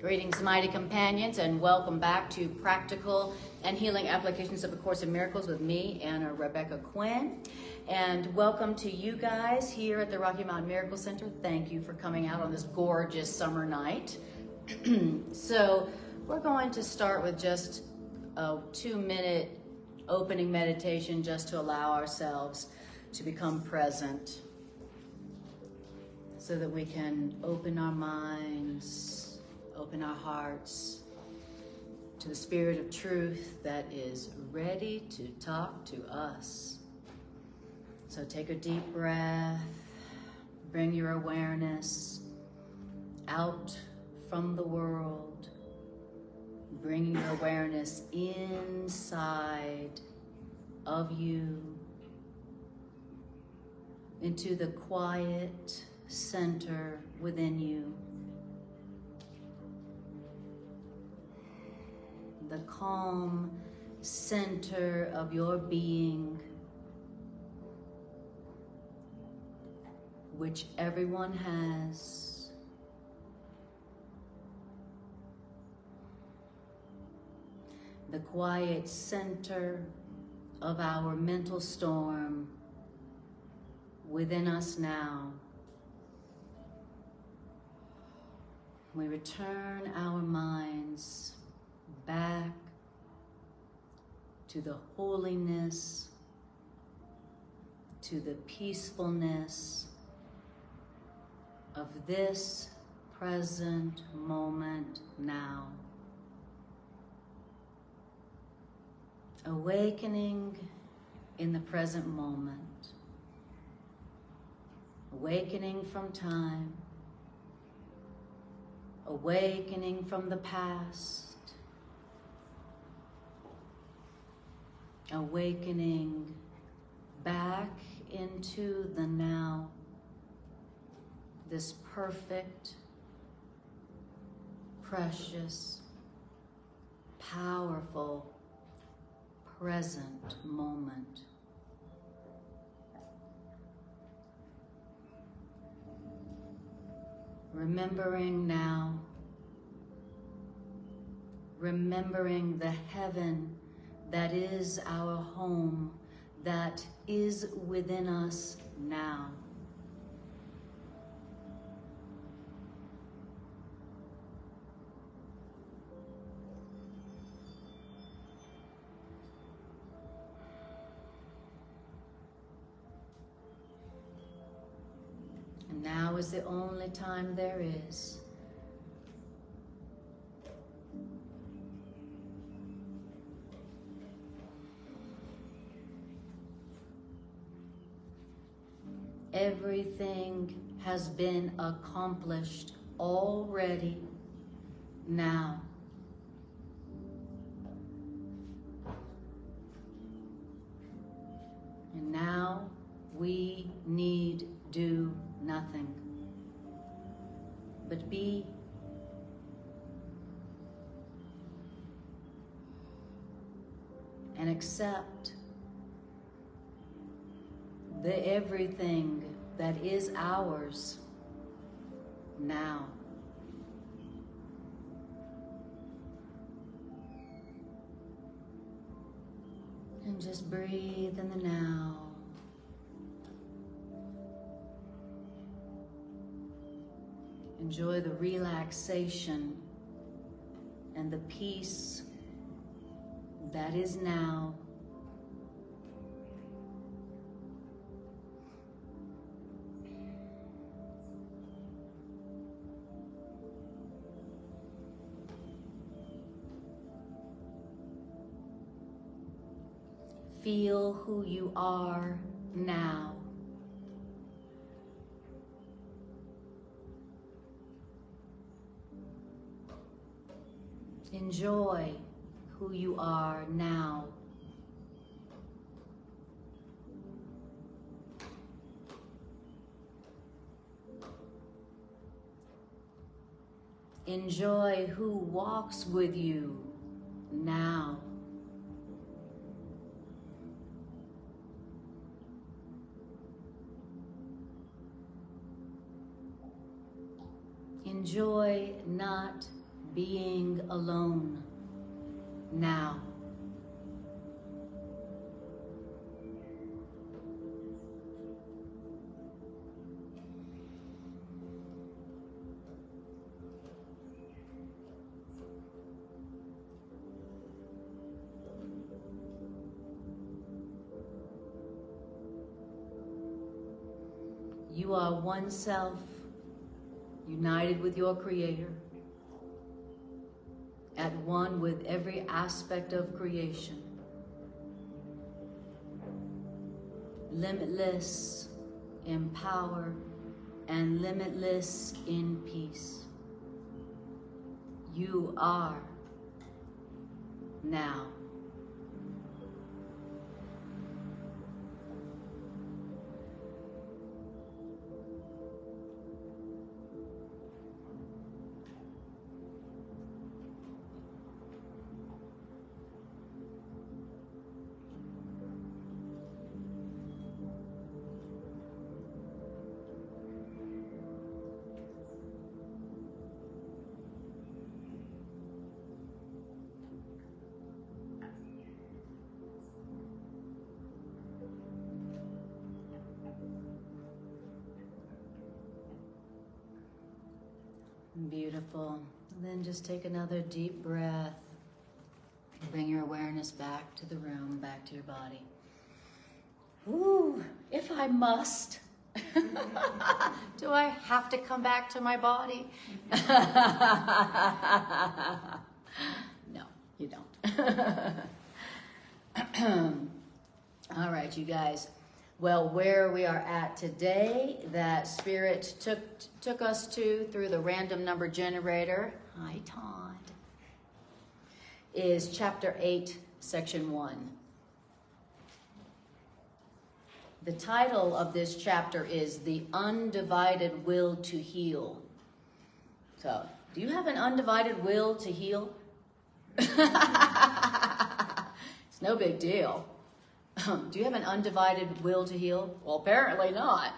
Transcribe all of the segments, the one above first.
Greetings, mighty companions, and welcome back to Practical and Healing Applications of A Course in Miracles with me, Anna Rebecca Quinn. And welcome to you guys here at the Rocky Mountain Miracle Center. Thank you for coming out on this gorgeous summer night. So we're going to start with just a 2-minute opening meditation just to allow ourselves to become present so that we can open our minds, open our hearts to the Spirit of Truth that is ready to talk to us. So take a deep breath, bring your awareness out from the world, bringing your awareness inside of you into the quiet center within you. The calm center of your being, which everyone has. The quiet center of our mental storm within us now. We return our minds back to the holiness, to the peacefulness of this present moment now. Awakening in the present moment. Awakening from time. Awakening from the past. Awakening back into the now, this perfect, precious, powerful, present moment. Remembering now, remembering the heaven that is our home, that is within us now. And now is the only time there is. Everything has been accomplished already now. And now we need do nothing but be. And accept the everything that is ours now. And just breathe in the now. Enjoy the relaxation and the peace that is now. Feel who you are now. Enjoy who you are now. Enjoy who walks with you now. Enjoy not being alone now. You are one self, united with your Creator, at one with every aspect of creation, limitless in power and limitless in peace. You are now. Beautiful. And then just take another deep breath. Bring your awareness back to the room, back to your body. Ooh, if I must. Do I have to come back to my body? No, you don't. All right, you guys. Well, where we are at today, that Spirit took us to through the random number generator, hi Todd, is chapter 8, section 1. The title of this chapter is The Undivided Will to Heal. So, do you have an undivided will to heal? It's no big deal. Do you have an undivided will to heal? Well, apparently not.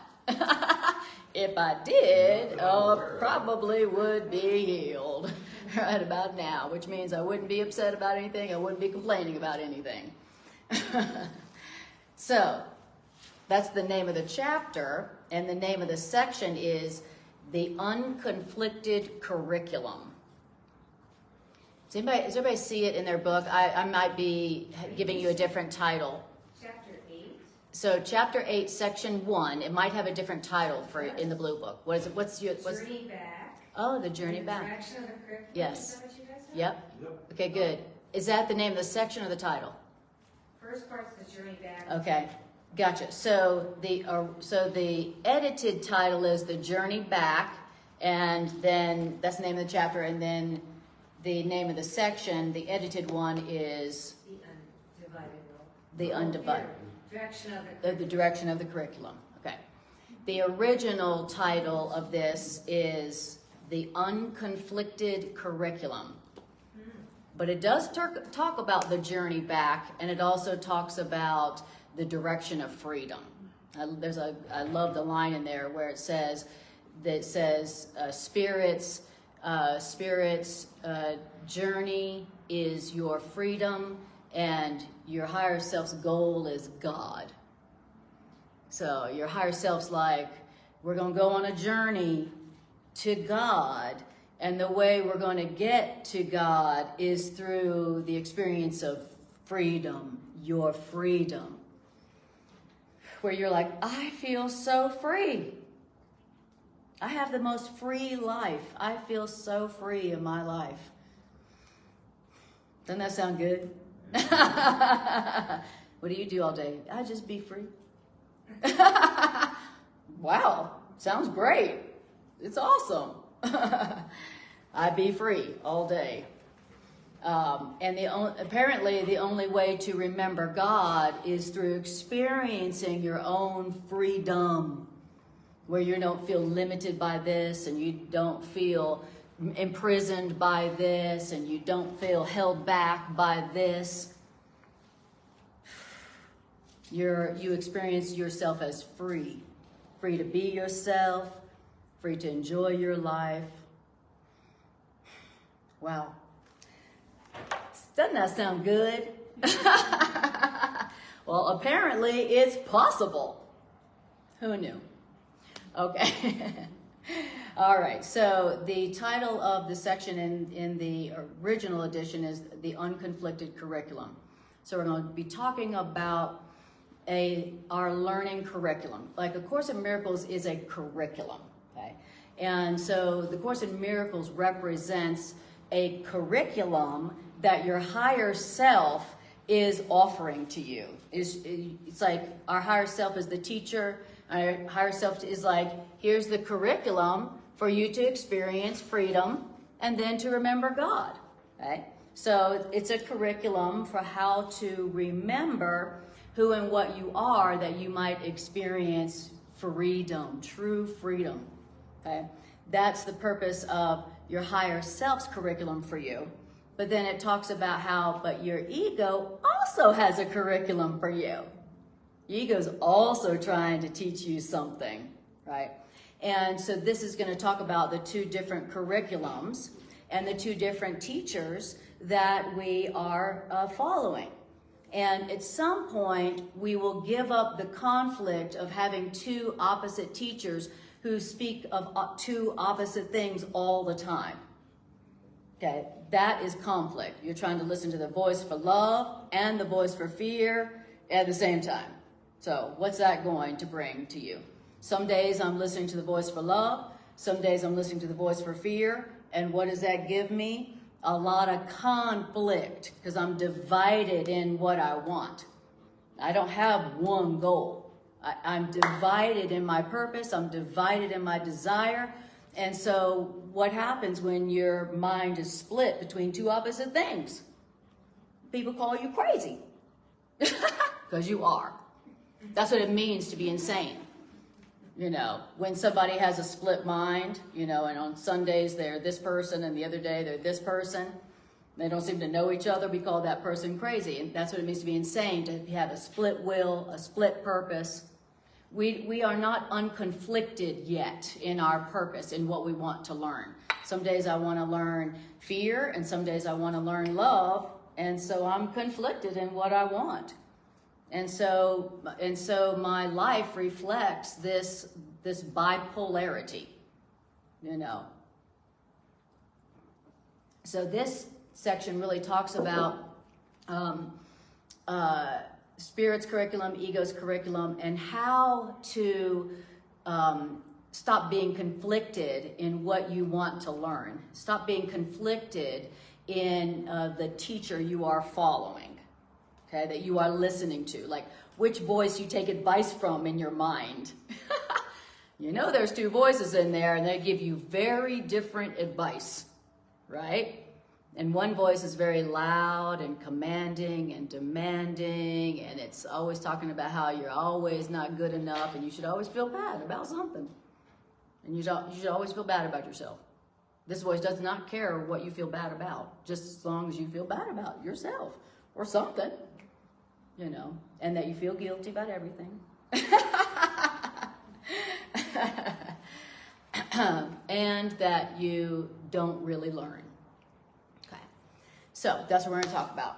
If I did, probably would be healed right about now, which means I wouldn't be upset about anything. I wouldn't be complaining about anything. So, that's the name of the chapter, and the name of the section is The Unconflicted Curriculum. Does everybody see it in their book? I might be giving you a different title. So chapter 8, section 1, it might have a different title for in the blue book. What is it? What's Journey Back. Oh, the Journey Back. Direction of the curriculum. Yes. Is that what you guys said? Yep. Okay, good. Is that the name of the section or the title? First part's the Journey Back. Okay, gotcha. So the edited title is The Journey Back, and then that's the name of the chapter, and then the name of the section, the edited one, is The Undivided Will. The Undivided. The direction of the curriculum. Okay. The original title of this is The Unconflicted Curriculum. But it does talk about the journey back, and it also talks about the direction of freedom. I love the line in there where it says Spirit's journey is your freedom, and your higher self's goal is God. So your higher self's like, we're going to go on a journey to God, and the way we're going to get to God is through the experience of freedom, your freedom. Where you're like, I feel so free. I have the most free life. I feel so free in my life. Doesn't that sound good? What do you do all day? I just be free. Wow, sounds great. It's awesome. I be free all day. And apparently the only way to remember God is through experiencing your own freedom, where you don't feel limited by this, and you don't feel imprisoned by this, and you don't feel held back by this. You experience yourself as free to be yourself, free to enjoy your life. Wow. Doesn't that sound good? Well, apparently it's possible. Who knew? Okay. All right. So the title of the section in the original edition is The Unconflicted Curriculum. So we're going to be talking about our learning curriculum. Like A Course in Miracles is a curriculum. Okay. And so the Course in Miracles represents a curriculum that your higher self is offering to you. It's like our higher self is the teacher. Our higher self is like, here's the curriculum for you to experience freedom and then to remember God. Okay? So it's a curriculum for how to remember who and what you are, that you might experience freedom, true freedom. Okay? That's the purpose of your higher self's curriculum for you. But then it talks about how, but your ego also has a curriculum for you. Your ego's also trying to teach you something, right? And so this is going to talk about the two different curriculums and the two different teachers that we are following. And at some point, we will give up the conflict of having two opposite teachers who speak of two opposite things all the time. Okay, that is conflict. You're trying to listen to the voice for love and the voice for fear at the same time. So what's that going to bring to you? Some days I'm listening to the voice for love. Some days I'm listening to the voice for fear. And what does that give me? A lot of conflict, because I'm divided in what I want. I don't have one goal. I'm divided in my purpose. I'm divided in my desire. And so what happens when your mind is split between two opposite things? People call you crazy. Because you are. That's what it means to be insane. You know, when somebody has a split mind, you know, and on Sundays they're this person and the other day they're this person. They don't seem to know each other. We call that person crazy. And that's what it means to be insane, to have a split will, a split purpose. We are not unconflicted yet in our purpose, in what we want to learn. Some days I want to learn fear, and some days I want to learn love, and so I'm conflicted in what I want. And so my life reflects this bipolarity, you know. So this section really talks about Spirit's curriculum, ego's curriculum, and how to stop being conflicted in what you want to learn. Stop being conflicted in the teacher you are following, okay, that you are listening to. Like which voice you take advice from in your mind. You know there's two voices in there and they give you very different advice, right? And one voice is very loud and commanding and demanding, and it's always talking about how you're always not good enough and you should always feel bad about something. And you should always feel bad about yourself. This voice does not care what you feel bad about, just as long as you feel bad about yourself or something, you know, and that you feel guilty about everything. And that you don't really learn. So that's what we're going to talk about.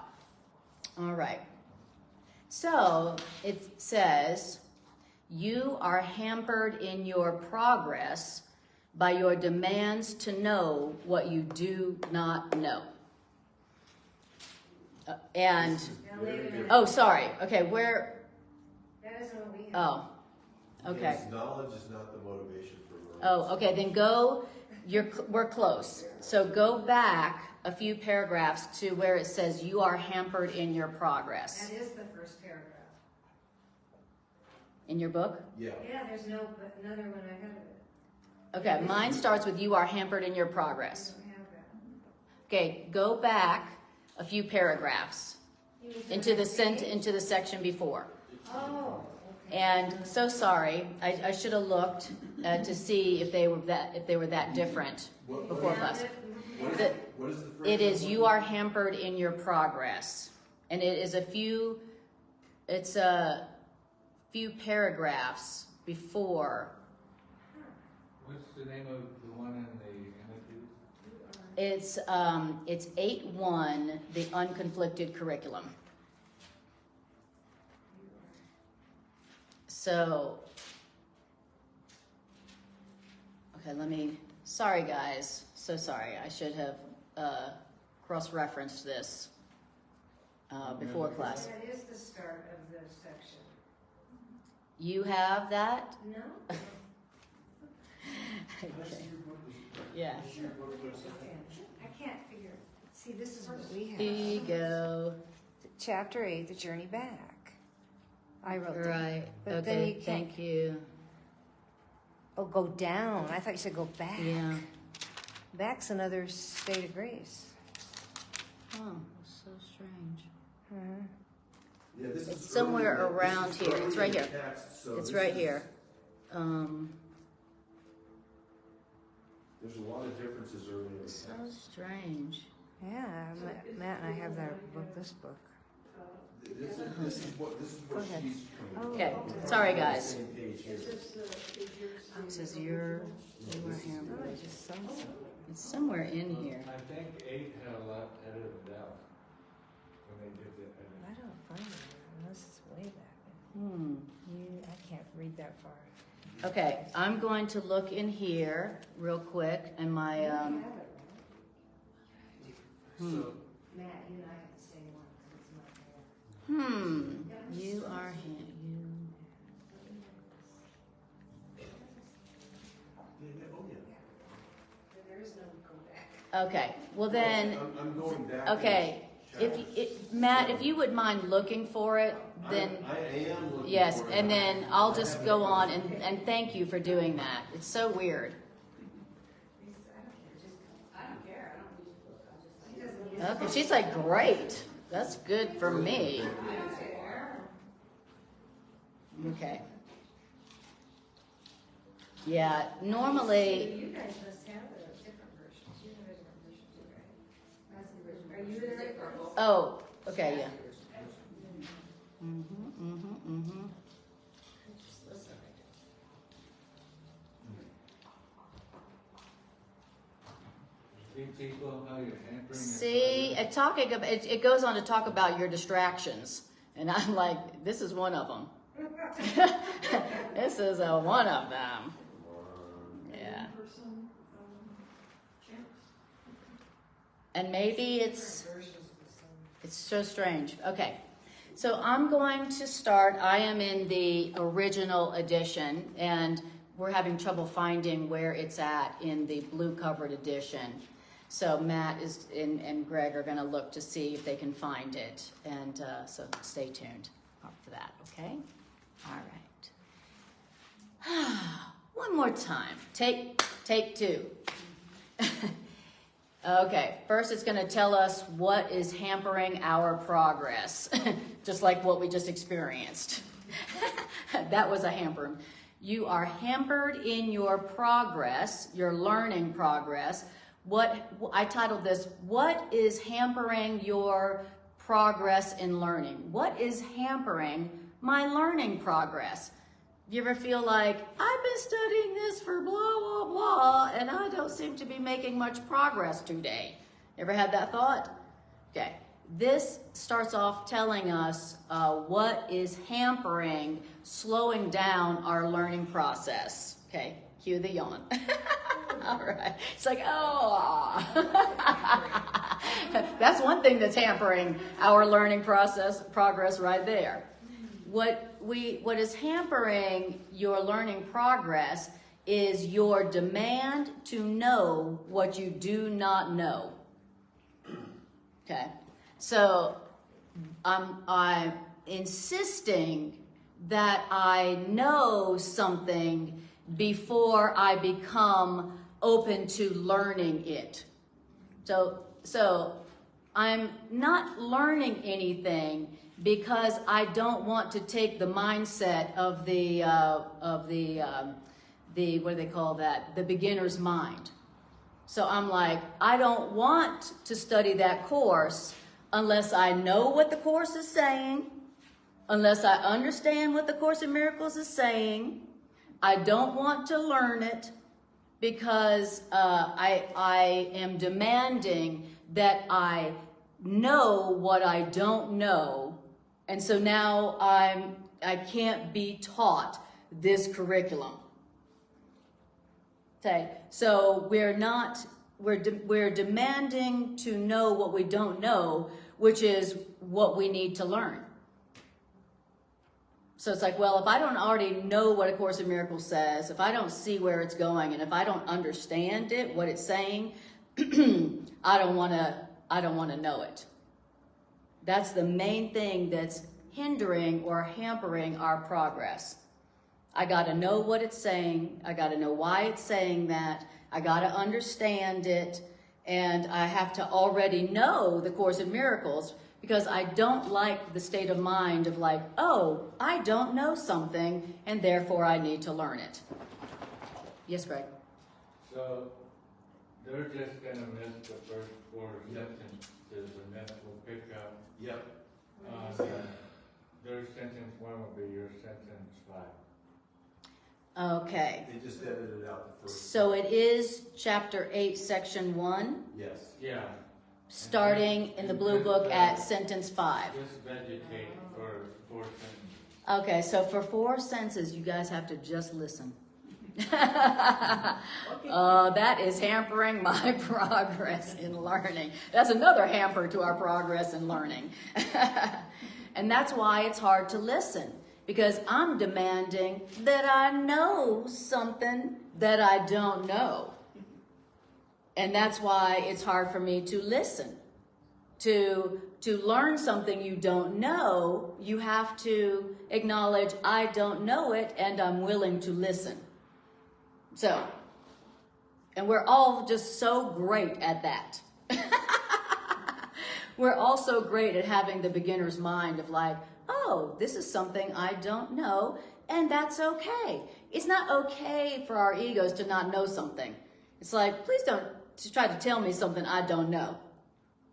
All right. So it says, you are hampered in your progress by your demands to know what you do not know. Oh, sorry. Okay, where? That isn't what we have. Oh, okay. Yes, knowledge is not the motivation for learning. Oh, okay. Then go. We're close. So go back a few paragraphs to where it says you are hampered in your progress. That is the first paragraph. In your book? Yeah, there's another one ahead of it. Okay, mine starts with you are hampered in your progress. I don't have that. Okay, go back a few paragraphs into the section before. Oh, okay. And so sorry, I should have looked to see if they were that different before class. What is the first It is one? you are hampered in your progress, and it is a few paragraphs before. What's the name of the one in the images? It's 8-1, the unconflicted curriculum. So, okay, sorry guys, so sorry. I should have cross-referenced this before class. That is the start of the section. You have that? No? Okay. Yeah. I can't figure. See, this is what we have. Here you go. Chapter 8, The Journey Back. I wrote that. Right. But then Okay, you can't. thank you. Oh, go down. I thought you said go back. Yeah. Back's another state of grace. Oh, so strange. Uh-huh. Yeah, this It's is somewhere early in the- around this is here. early It's right in the here. text, so It's this right is- here. There's a lot of differences early in the So text. strange. Yeah, Matt and I have this book. This is what Go ahead. she's coming. Okay, from. sorry, We're on the guys. same page here. This is your here. Oh, I just saw some. It's somewhere in here. I think 8 had a lot edited out when they did the edit. I don't find it unless it's way back. Hmm. I can't read that far. Okay, I'm going to look in here real quick, and my So, Matt, you and I have the same one because it's not there. you are you. oh yeah. There is no go back. Okay, well then, I'm going back. okay. Matt, if you would mind looking for it, then I am looking. yes, for it. and then I'll just go on and thank you for doing that. It's so weird. Okay, she's like, great. That's good for me. Okay. Yeah, normally, You guys must have a different versions. You have a different version too, right? That's the original. Are you in it? oh, okay, yeah. See people, how you're hampering. See, talking about, it goes on to talk about your distractions. And I'm like, this is one of them. This is one of them. Yeah. And maybe it's so strange. Okay. So I'm going to start. I am in the original edition, and we're having trouble finding where it's at in the blue covered edition. So Matt and Greg are going to look to see if they can find it. And so stay tuned for that, okay? All right. One more time. Take 2. Okay, first it's going to tell us what is hampering our progress, just like what we just experienced. That was a hamper. You are hampered in your progress, your learning progress. I titled this, what is hampering your progress in learning? What is hampering my learning progress? You ever feel like, I've been studying this for blah, blah, blah, and I don't seem to be making much progress today? Ever had that thought? Okay, this starts off telling us what is hampering, slowing down our learning process. Okay, cue the yawn. All right, it's like, oh. That's one thing that's hampering our learning progress right there. What is hampering your learning progress is your demand to know what you do not know. Okay, so I'm insisting that I know something before I become open to learning it. So I'm not learning anything because I don't want to take the mindset of the what do they call that? The beginner's mind. So I'm like, I don't want to study that course unless I know what the course is saying, unless I understand what the Course in Miracles is saying. I don't want to learn it because I am demanding that I know what I don't know, and so now I can't be taught this curriculum. Okay, so we're demanding to know what we don't know, which is what we need to learn. So it's like, well, if I don't already know what A Course in Miracles says, if I don't see where it's going, and if I don't understand it, what it's saying, I don't want to know it. That's the main thing that's hindering or hampering our progress. I got to know what it's saying. I got to know why it's saying that. I got to understand it. And I have to already know the Course in Miracles, because I don't like the state of mind of like, oh, I don't know something, and therefore I need to learn it. Yes, Greg? So they're just going to miss the first 4 sentences, and then we'll pick up Yep. on their sentence 1 will be your sentence 5. Okay. They just edited out the first. So it is chapter 8, section 1, Yes. Yeah. starting in the blue book at sentence 5. Just vegetate for 4 sentences. Okay, so for 4 sentences, you guys have to just listen. That is hampering my progress in learning. That's another hamper to our progress in learning. And that's why it's hard to listen, because I'm demanding that I know something that I don't know. And that's why it's hard for me to listen. To learn something you don't know, you have to acknowledge I don't know it and I'm willing to listen. So, and we're all just so great at that. We're all so great at having the beginner's mind of like, oh, this is something I don't know, and that's okay. It's not okay for our egos to not know something. It's like, please don't try to tell me something I don't know,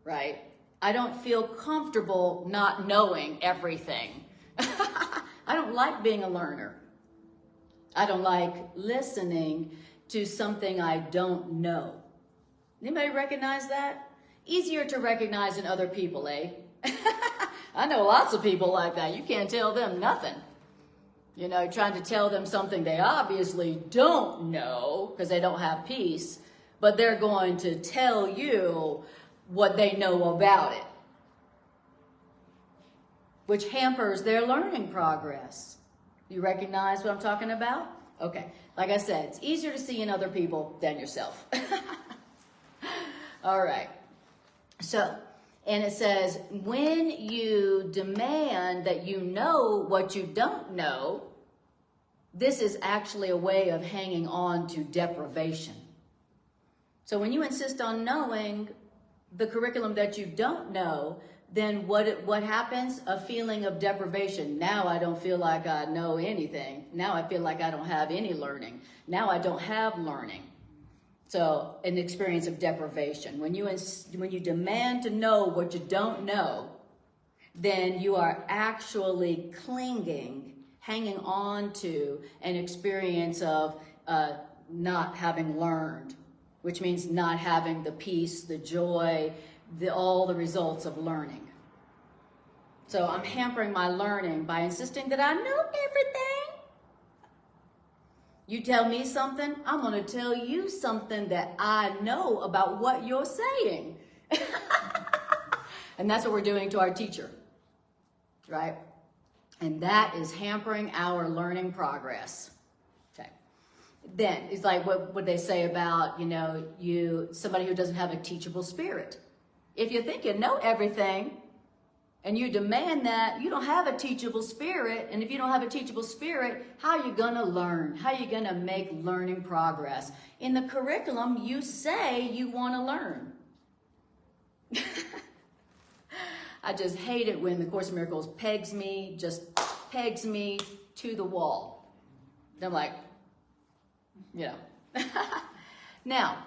right? I don't feel comfortable not knowing everything. I don't like being a learner. I don't like listening to something I don't know. Anybody recognize that? Easier to recognize in other people, eh? I know lots of people like that. You can't tell them nothing. You know, trying to tell them something they obviously don't know because they don't have peace, but they're going to tell you what they know about it, which hampers their learning progress. You recognize what I'm talking about? Okay. Like I said, it's easier to see in other people than yourself. All right. So, and it says, when you demand that you know what you don't know, this is actually a way of hanging on to deprivation. So when you insist on knowing the curriculum that you don't know, then what happens? A feeling of deprivation. Now I don't feel like I know anything. Now I feel like I don't have any learning. Now I don't have learning. So an experience of deprivation. When you demand to know what you don't know, then you are actually clinging, hanging on to an experience of not having learned, which means not having the peace, the joy, all the results of learning. So I'm hampering my learning by insisting that I know everything. You tell me something, I'm going to tell you something that I know about what you're saying. And that's what we're doing to our teacher, right? And that is hampering our learning progress. Okay. Then it's like what they say about, somebody who doesn't have a teachable spirit. If you think you know everything and you demand that, you don't have a teachable spirit. And if you don't have a teachable spirit, how are you going to learn? How are you going to make learning progress? In the curriculum, you say you want to learn. I just hate it when the Course in Miracles pegs me to the wall. And I'm like, Now,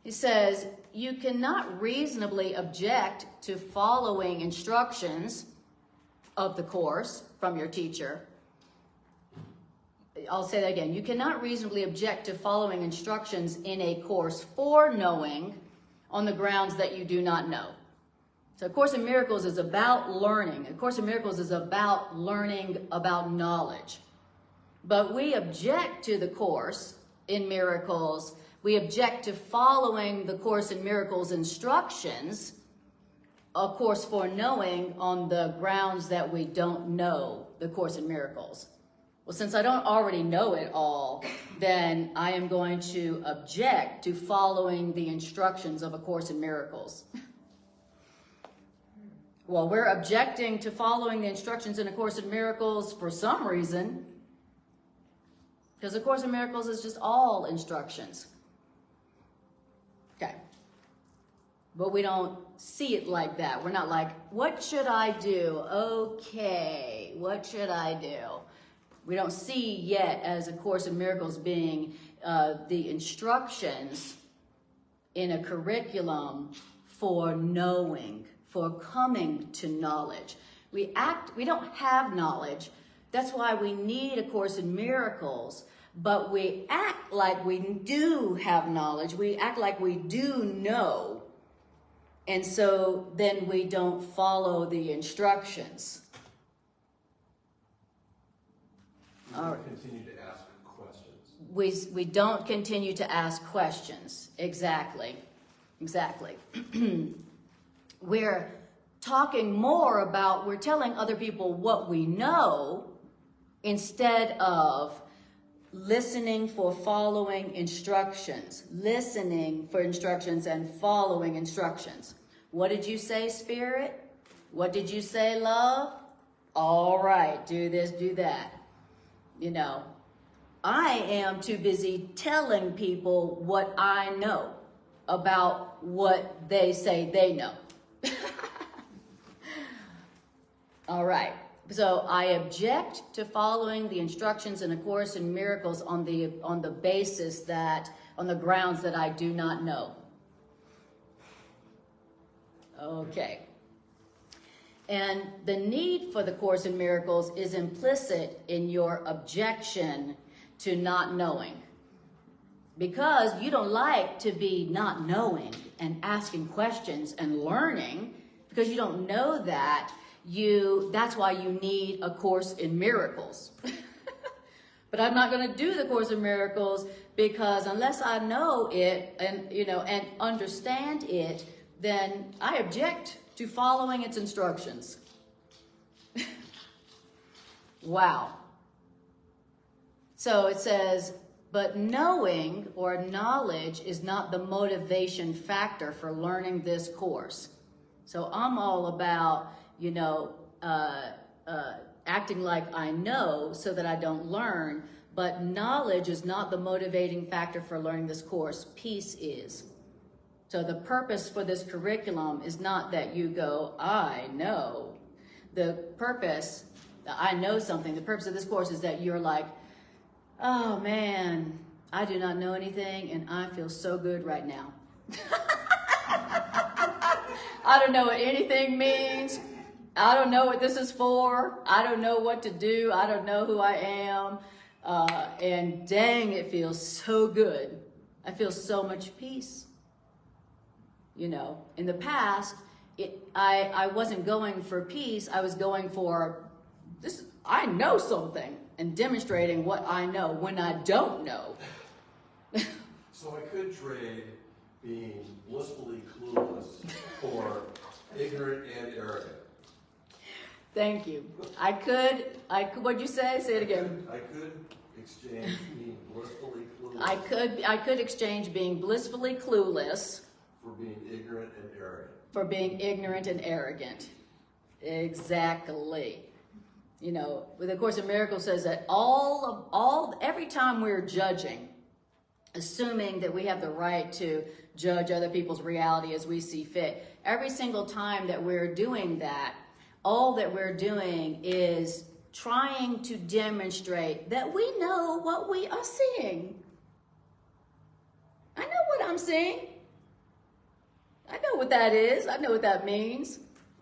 he says, you cannot reasonably object to following instructions of the Course from your teacher. I'll say that again. You cannot reasonably object to following instructions in a course for knowing on the grounds that you do not know. So A Course in Miracles is about learning. A Course in Miracles is about learning about knowledge. But we object to the Course in Miracles. We object to following the Course in Miracles instructions, A Course for Knowing, on the grounds that we don't know the Course in Miracles. Well, since I don't already know it all, then I am going to object to following the instructions of A Course in Miracles. Well, we're objecting to following the instructions in A Course in Miracles for some reason, because A Course in Miracles is just all instructions. Okay. But we don't see it like that. We're not like, what should I do? Okay, what should I do? We don't see yet as A Course in Miracles being the instructions in a curriculum for knowing, for coming to knowledge. We don't have knowledge. That's why we need A Course in Miracles, but we act like we do have knowledge. We act like we do know. And so then we don't follow the instructions. We don't continue to ask questions. We don't continue to ask questions. Exactly. We're talking more about, we're telling other people what we know instead of listening for following instructions. Listening for instructions and following instructions. What did you say, Spirit? What did you say, love? All right, do this, do that. You know, I am too busy telling people what I know about what they say they know. All right. So I object to following the instructions in A Course in Miracles on the basis that, on the grounds that I do not know. Okay. And the need for the Course in Miracles is implicit in your objection to not knowing. Because you don't like to be not knowing and asking questions and learning, because you don't know that, that's why you need A Course in Miracles. But I'm not going to do the Course in Miracles because unless I know it and understand it, then I object to following its instructions. Wow. So it says, but knowing or knowledge is not the motivation factor for learning this course. So I'm all about, acting like I know so that I don't learn, but knowledge is not the motivating factor for learning this course. Peace is. So the purpose for this curriculum is not that you go, I know. The purpose, I know something, the purpose of this course is that you're like, oh man, I do not know anything and I feel so good right now. I don't know what anything means. I don't know what this is for. I don't know what to do. I don't know who I am. And dang, it feels so good. I feel so much peace. In the past, I wasn't going for peace. I was going for this. I know something and demonstrating what I know when I don't know. So I could trade being blissfully clueless for ignorant and arrogant. Thank you. I could, what'd you say? Say it again. I could exchange being blissfully clueless. I could exchange being blissfully clueless for being ignorant and arrogant. For being ignorant and arrogant. Exactly. The Course in Miracles says that every time we're judging, assuming that we have the right to judge other people's reality as we see fit, every single time that we're doing that, all that we're doing is trying to demonstrate that we know what we are seeing. I know what I'm seeing. I know what that is. I know what that means.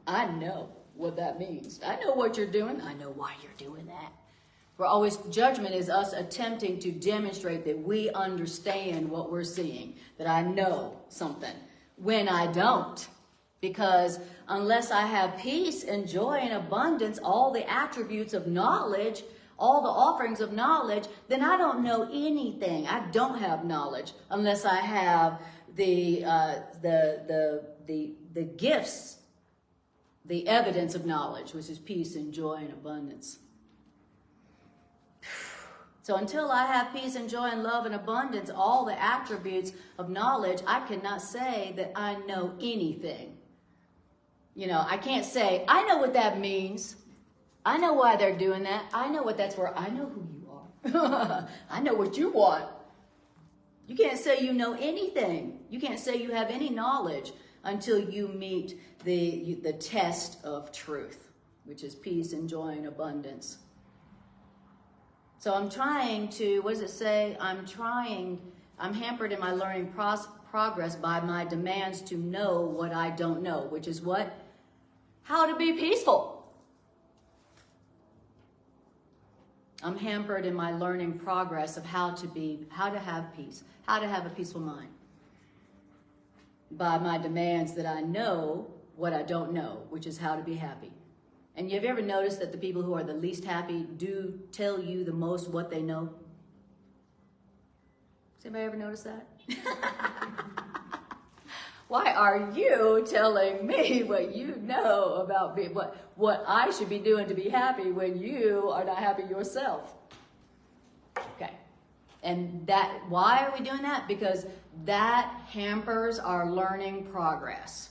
I know what that means. I know what you're doing. I know why you're doing that. Judgment is us attempting to demonstrate that we understand what we're seeing, that I know something, when I don't. Because unless I have peace and joy and abundance, all the attributes of knowledge, all the offerings of knowledge, then I don't know anything. I don't have knowledge unless I have the gifts, the evidence of knowledge, which is peace and joy and abundance. So until I have peace and joy and love and abundance, all the attributes of knowledge, I cannot say that I know anything. You know, I can't say, I know what that means. I know why they're doing that. I know what that's for. I know who you are. I know what you want. You can't say you know anything. You can't say you have any knowledge until you meet the test of truth, which is peace and joy and abundance. So I'm trying to, what does it say? I'm hampered in my learning progress by my demands to know what I don't know, which is what? How to be peaceful. I'm hampered in my learning progress of how to have peace, how to have a peaceful mind, by my demands that I know what I don't know, which is how to be happy. And have you ever noticed that the people who are the least happy do tell you the most what they know? Has anybody ever noticed that? Why are you telling me what you know about me, what I should be doing to be happy when you are not happy yourself? Okay. And why are we doing that? Because that hampers our learning progress.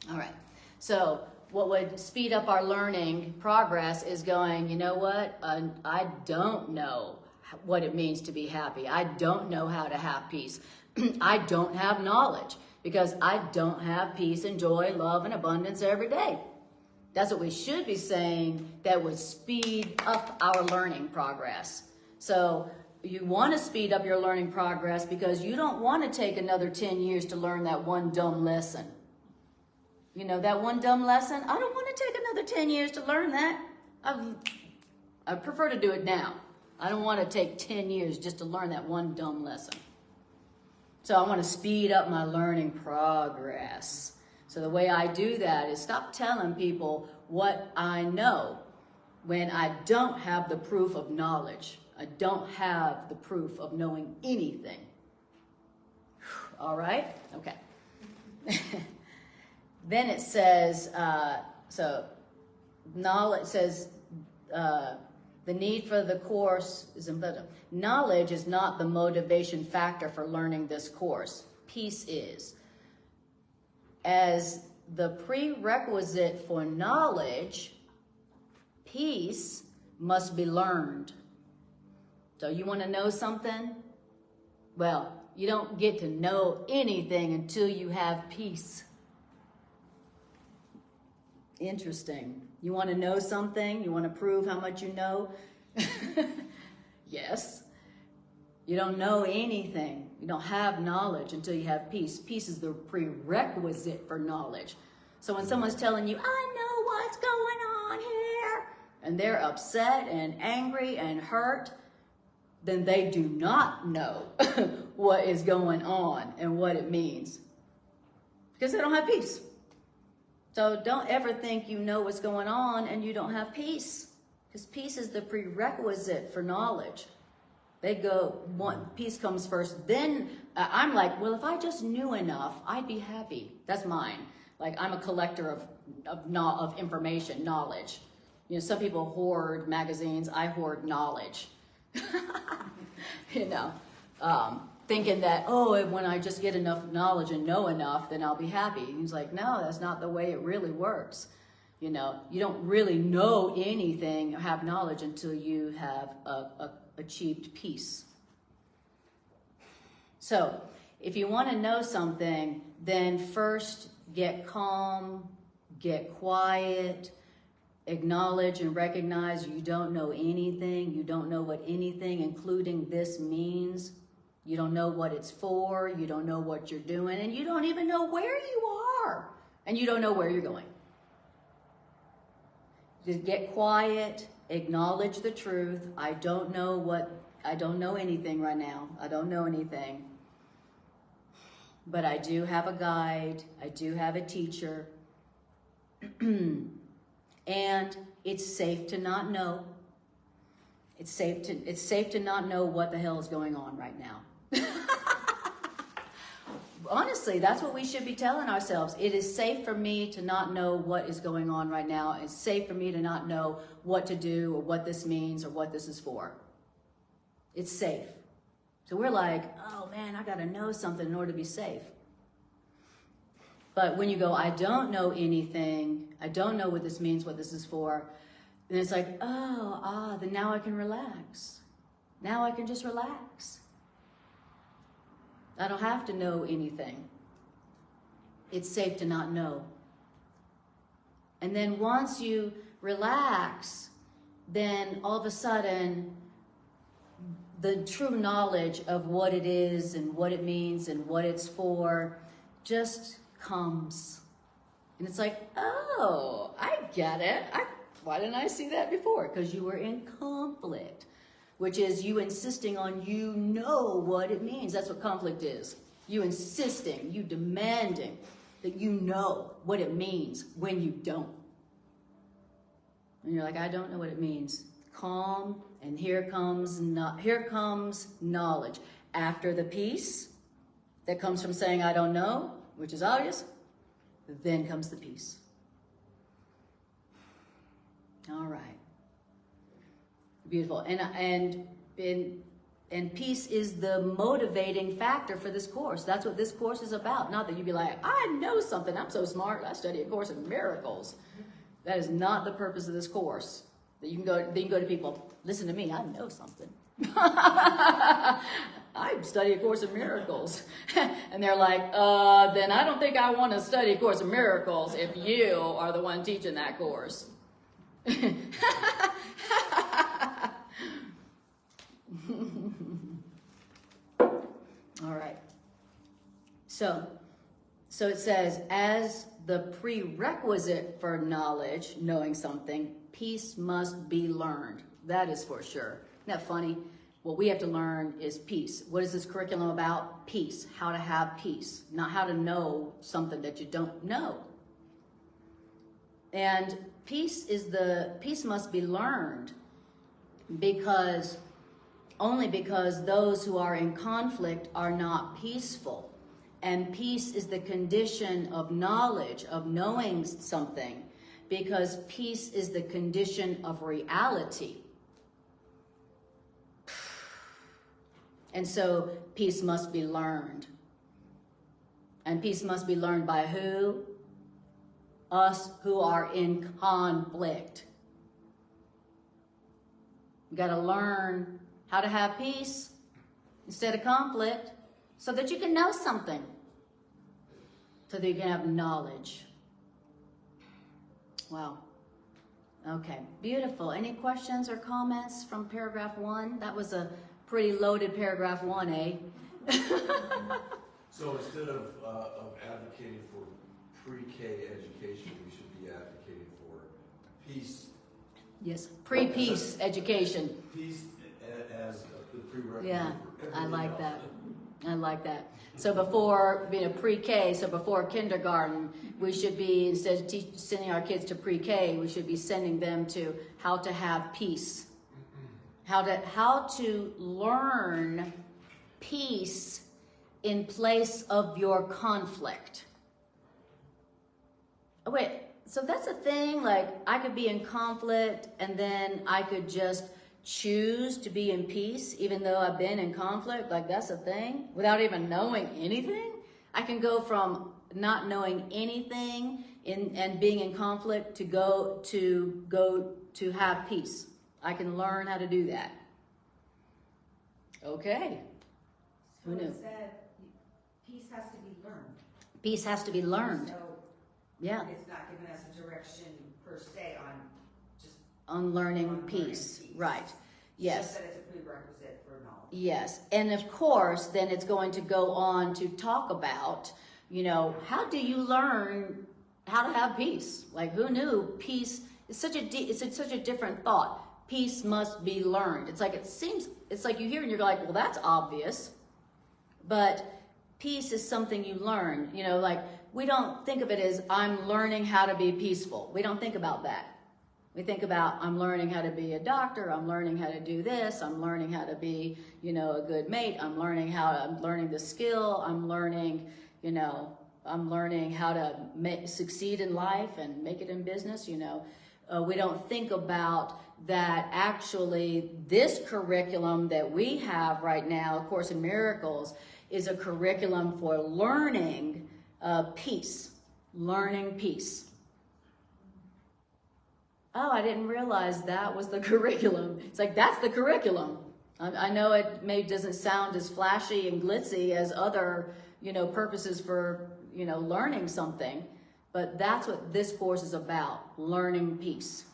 All right. So what would speed up our learning progress is going, you know what? I don't know what it means to be happy. I don't know how to have peace. I don't have knowledge because I don't have peace and joy, love, and abundance every day. That's what we should be saying that would speed up our learning progress. So you want to speed up your learning progress because you don't want to take another 10 years to learn that one dumb lesson. You know, that one dumb lesson, I don't want to take another 10 years to learn that. I prefer to do it now. I don't want to take 10 years just to learn that one dumb lesson. So I want to speed up my learning progress. So the way I do that is stop telling people what I know when I don't have the proof of knowledge. I don't have the proof of knowing anything. All right? Okay. Then it says, knowledge says, the need for the course is important. Knowledge is not the motivation factor for learning this course. Peace is. As the prerequisite for knowledge, peace must be learned. So you want to know something? Well, you don't get to know anything until you have peace. Interesting. You want to know something? You want to prove how much you know? Yes. You don't know anything. You don't have knowledge until you have peace. Peace is the prerequisite for knowledge. So when someone's telling you, I know what's going on here, and they're upset and angry and hurt, then they do not know what is going on and what it means. Because they don't have peace. So don't ever think you know what's going on and you don't have peace. Because peace is the prerequisite for knowledge. Peace comes first. Then I'm like, well, if I just knew enough, I'd be happy. That's mine. Like I'm a collector of information, knowledge. You know, some people hoard magazines. I hoard knowledge. You know, thinking that, oh, when I just get enough knowledge and know enough, then I'll be happy. And he's like, no, that's not the way it really works. You know, you don't really know anything or have knowledge until you have achieved peace. So if you want to know something, then first get calm, get quiet, acknowledge and recognize you don't know anything. You don't know what anything, including this, means. You don't know what it's for. You don't know what you're doing. And you don't even know where you are. And you don't know where you're going. Just get quiet acknowledge the truth. I don't know anything right now. I don't know anything. But I do have a guide. I do have a teacher. And it's safe to not know. It's safe to not know what the hell is going on right now. Honestly, that's what we should be telling ourselves. It is safe for me to not know what is going on right now. It's safe for me to not know what to do or what this means or what this is for. It's safe. So we're like, oh man, I got to know something in order to be safe. But when you go, I don't know anything, I don't know what this means, what this is for, then it's like, then now I can relax. Now I can just relax. I don't have to know anything. It's safe to not know. And then once you relax, then all of a sudden, the true knowledge of what it is and what it means and what it's for just comes. And it's like, oh, I get it. Why didn't I see that before? Because you were in conflict, which is you insisting on you know what it means. That's what conflict is. You insisting, you demanding that you know what it means when you don't. And you're like, I don't know what it means. Calm, and here comes knowledge. After the peace that comes from saying I don't know, which is obvious, then comes the peace. All right. Beautiful. And peace is the motivating factor for this course. That's what this course is about. Not that you'd be like, I know something. I'm so smart. I study a course in miracles. That is not the purpose of this course. That you can go to people, listen to me, I know something. I study a course in miracles. And they're like, then I don't think I want to study a course in miracles if you are the one teaching that course. All right. So it says, as the prerequisite for knowledge, knowing something, peace must be learned. That is for sure. Isn't that funny? What we have to learn is peace. What is this curriculum about? Peace. How to have peace. Not how to know something that you don't know. And peace must be learned only because those who are in conflict are not peaceful. And peace is the condition of knowledge, of knowing something, because peace is the condition of reality. And so peace must be learned. And peace must be learned by who? Us who are in conflict. You got to learn how to have peace instead of conflict so that you can know something, so that you can have knowledge. Wow. Okay, beautiful. Any questions or comments from paragraph 1? That was a pretty loaded paragraph 1, eh? So instead of advocating for pre-K education, we should be advocating for peace. Yes, pre-peace education. Peace as the prerequisite. Yeah, for I like else. that. I like that. So before being a pre-K, so before kindergarten, we should be, instead of sending our kids to pre-K, we should be sending them to how to have peace. How to learn peace in place of your conflict. Oh, wait, so that's a thing, like I could be in conflict and then I could just choose to be in peace even though I've been in conflict? Like that's a thing without even knowing anything? I can go from not knowing anything and being in conflict to go to have peace. I can learn how to do that. Okay. So Who knew? it said peace has to be learned. Peace has to be learned. So Yeah. it's not giving us a direction per se On learning on learning peace. Right. Yes. Just that it's a prerequisite for knowledge. Yes. And of course, then it's going to go on to talk about, how do you learn how to have peace? Like who knew peace is such a different thought. peace must be learned. It's like you hear and you're like, well, that's obvious. But peace is something you learn. You know, like we don't think of it as I'm learning how to be peaceful. We don't think about that. We think about I'm learning how to be a doctor. I'm learning how to do this. I'm learning how to be, you know, a good mate. I'm learning the skill. I'm learning how to succeed in life and make it in business. You know, we don't think about that actually this curriculum that we have right now, A Course in Miracles, is a curriculum for learning peace, learning peace. Oh, I didn't realize that was the curriculum. It's like, that's the curriculum. I know it maybe doesn't sound as flashy and glitzy as other, you know, purposes for, you know, learning something, but that's what this course is about, learning peace.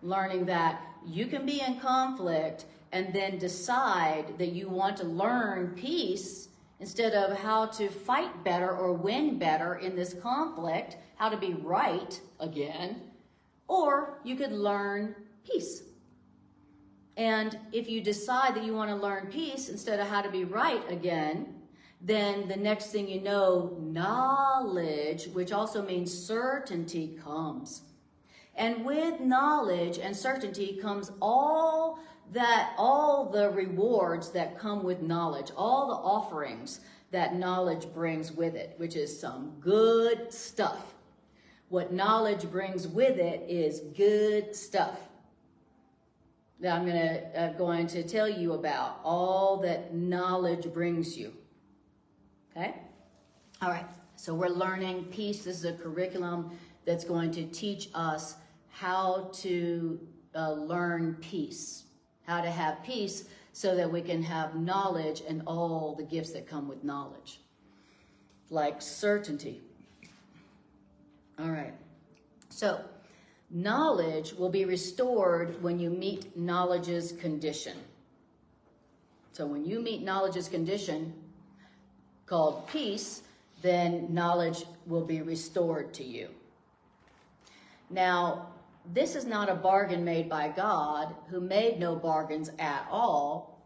Learning that you can be in conflict and then decide that you want to learn peace instead of how to fight better or win better in this conflict, how to be right again. Or you could learn peace. And if you decide that you want to learn peace instead of how to be right again, then the next thing you know, knowledge, which also means certainty, comes. And with knowledge and certainty comes all the rewards that come with knowledge, all the offerings that knowledge brings with it, which is some good stuff. What knowledge brings with it is good stuff that I'm going to tell you about, all that knowledge brings you. Okay? All right. So we're learning peace. This is a curriculum that's going to teach us how to learn peace, how to have peace so that we can have knowledge and all the gifts that come with knowledge, like certainty. All right. So knowledge will be restored when you meet knowledge's condition. So when you meet knowledge's condition called peace, then knowledge will be restored to you. Now, this is not a bargain made by God, who made no bargains at all.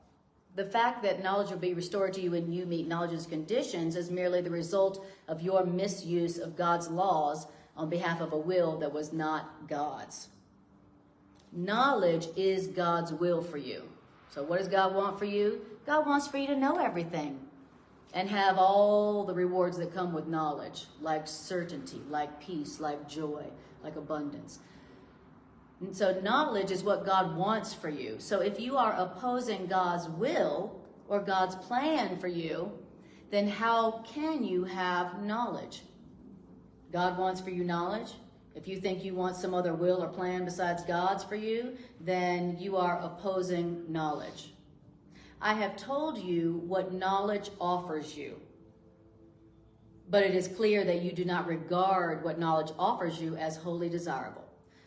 The fact that knowledge will be restored to you when you meet knowledge's conditions is merely the result of your misuse of God's laws on behalf of a will that was not God's. Knowledge is God's will for you. So what does God want for you? God wants for you to know everything and have all the rewards that come with knowledge, like certainty, like peace, like joy, like abundance. And so knowledge is what God wants for you. So if you are opposing God's will or God's plan for you, then how can you have knowledge? God wants for you knowledge. If you think you want some other will or plan besides God's for you, then you are opposing knowledge. I have told you what knowledge offers you, but it is clear that you do not regard what knowledge offers you as wholly desirable.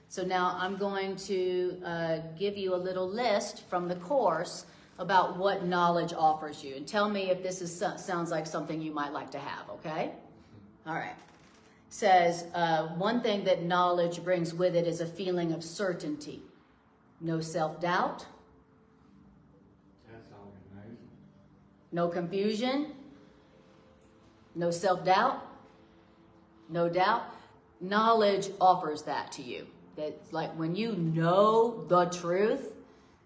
So now I'm going to give you a little list from the course about what knowledge offers you. And tell me if this sounds like something you might like to have, okay? All right. Says one thing that knowledge brings with it is a feeling of certainty. No self-doubt. That sounds nice. No confusion. No self-doubt. No doubt. Knowledge offers that to you. That's like when you know the truth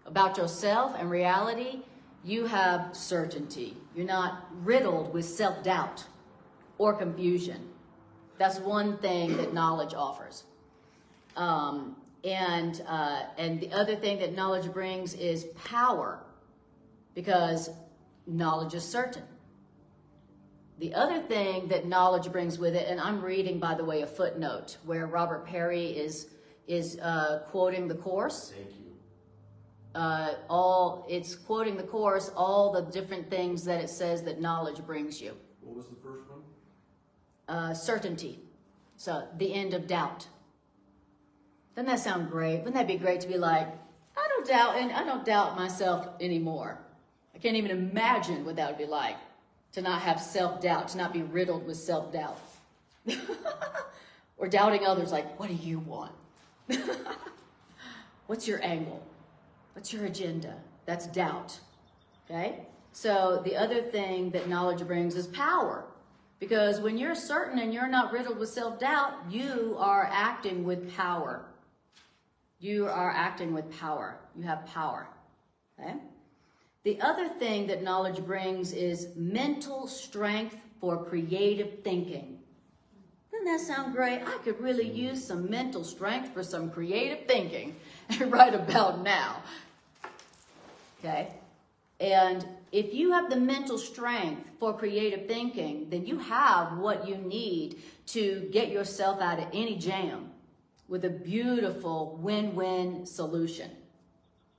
about yourself and reality, you have certainty. You're not riddled with self-doubt or confusion. That's one thing that knowledge offers. And the other thing that knowledge brings is power, because knowledge is certain. The other thing that knowledge brings with it, and I'm reading, by the way, a footnote where Robert Perry is quoting the Course. Thank you. It's quoting the Course, all the different things that it says that knowledge brings you. What was the first one? Certainty. So the end of doubt. Doesn't that sound great? Wouldn't that be great to be like, I don't doubt myself anymore. I can't even imagine what that would be like, to not have self-doubt, to not be riddled with self-doubt. Or doubting others, like, what do you want? What's your angle? What's your agenda? That's doubt. Okay? So the other thing that knowledge brings is power. Because when you're certain and you're not riddled with self-doubt, you are acting with power. You are acting with power. You have power. Okay? The other thing that knowledge brings is mental strength for creative thinking. Doesn't that sound great? I could really use some mental strength for some creative thinking right about now. Okay? And if you have the mental strength for creative thinking, then you have what you need to get yourself out of any jam with a beautiful win-win solution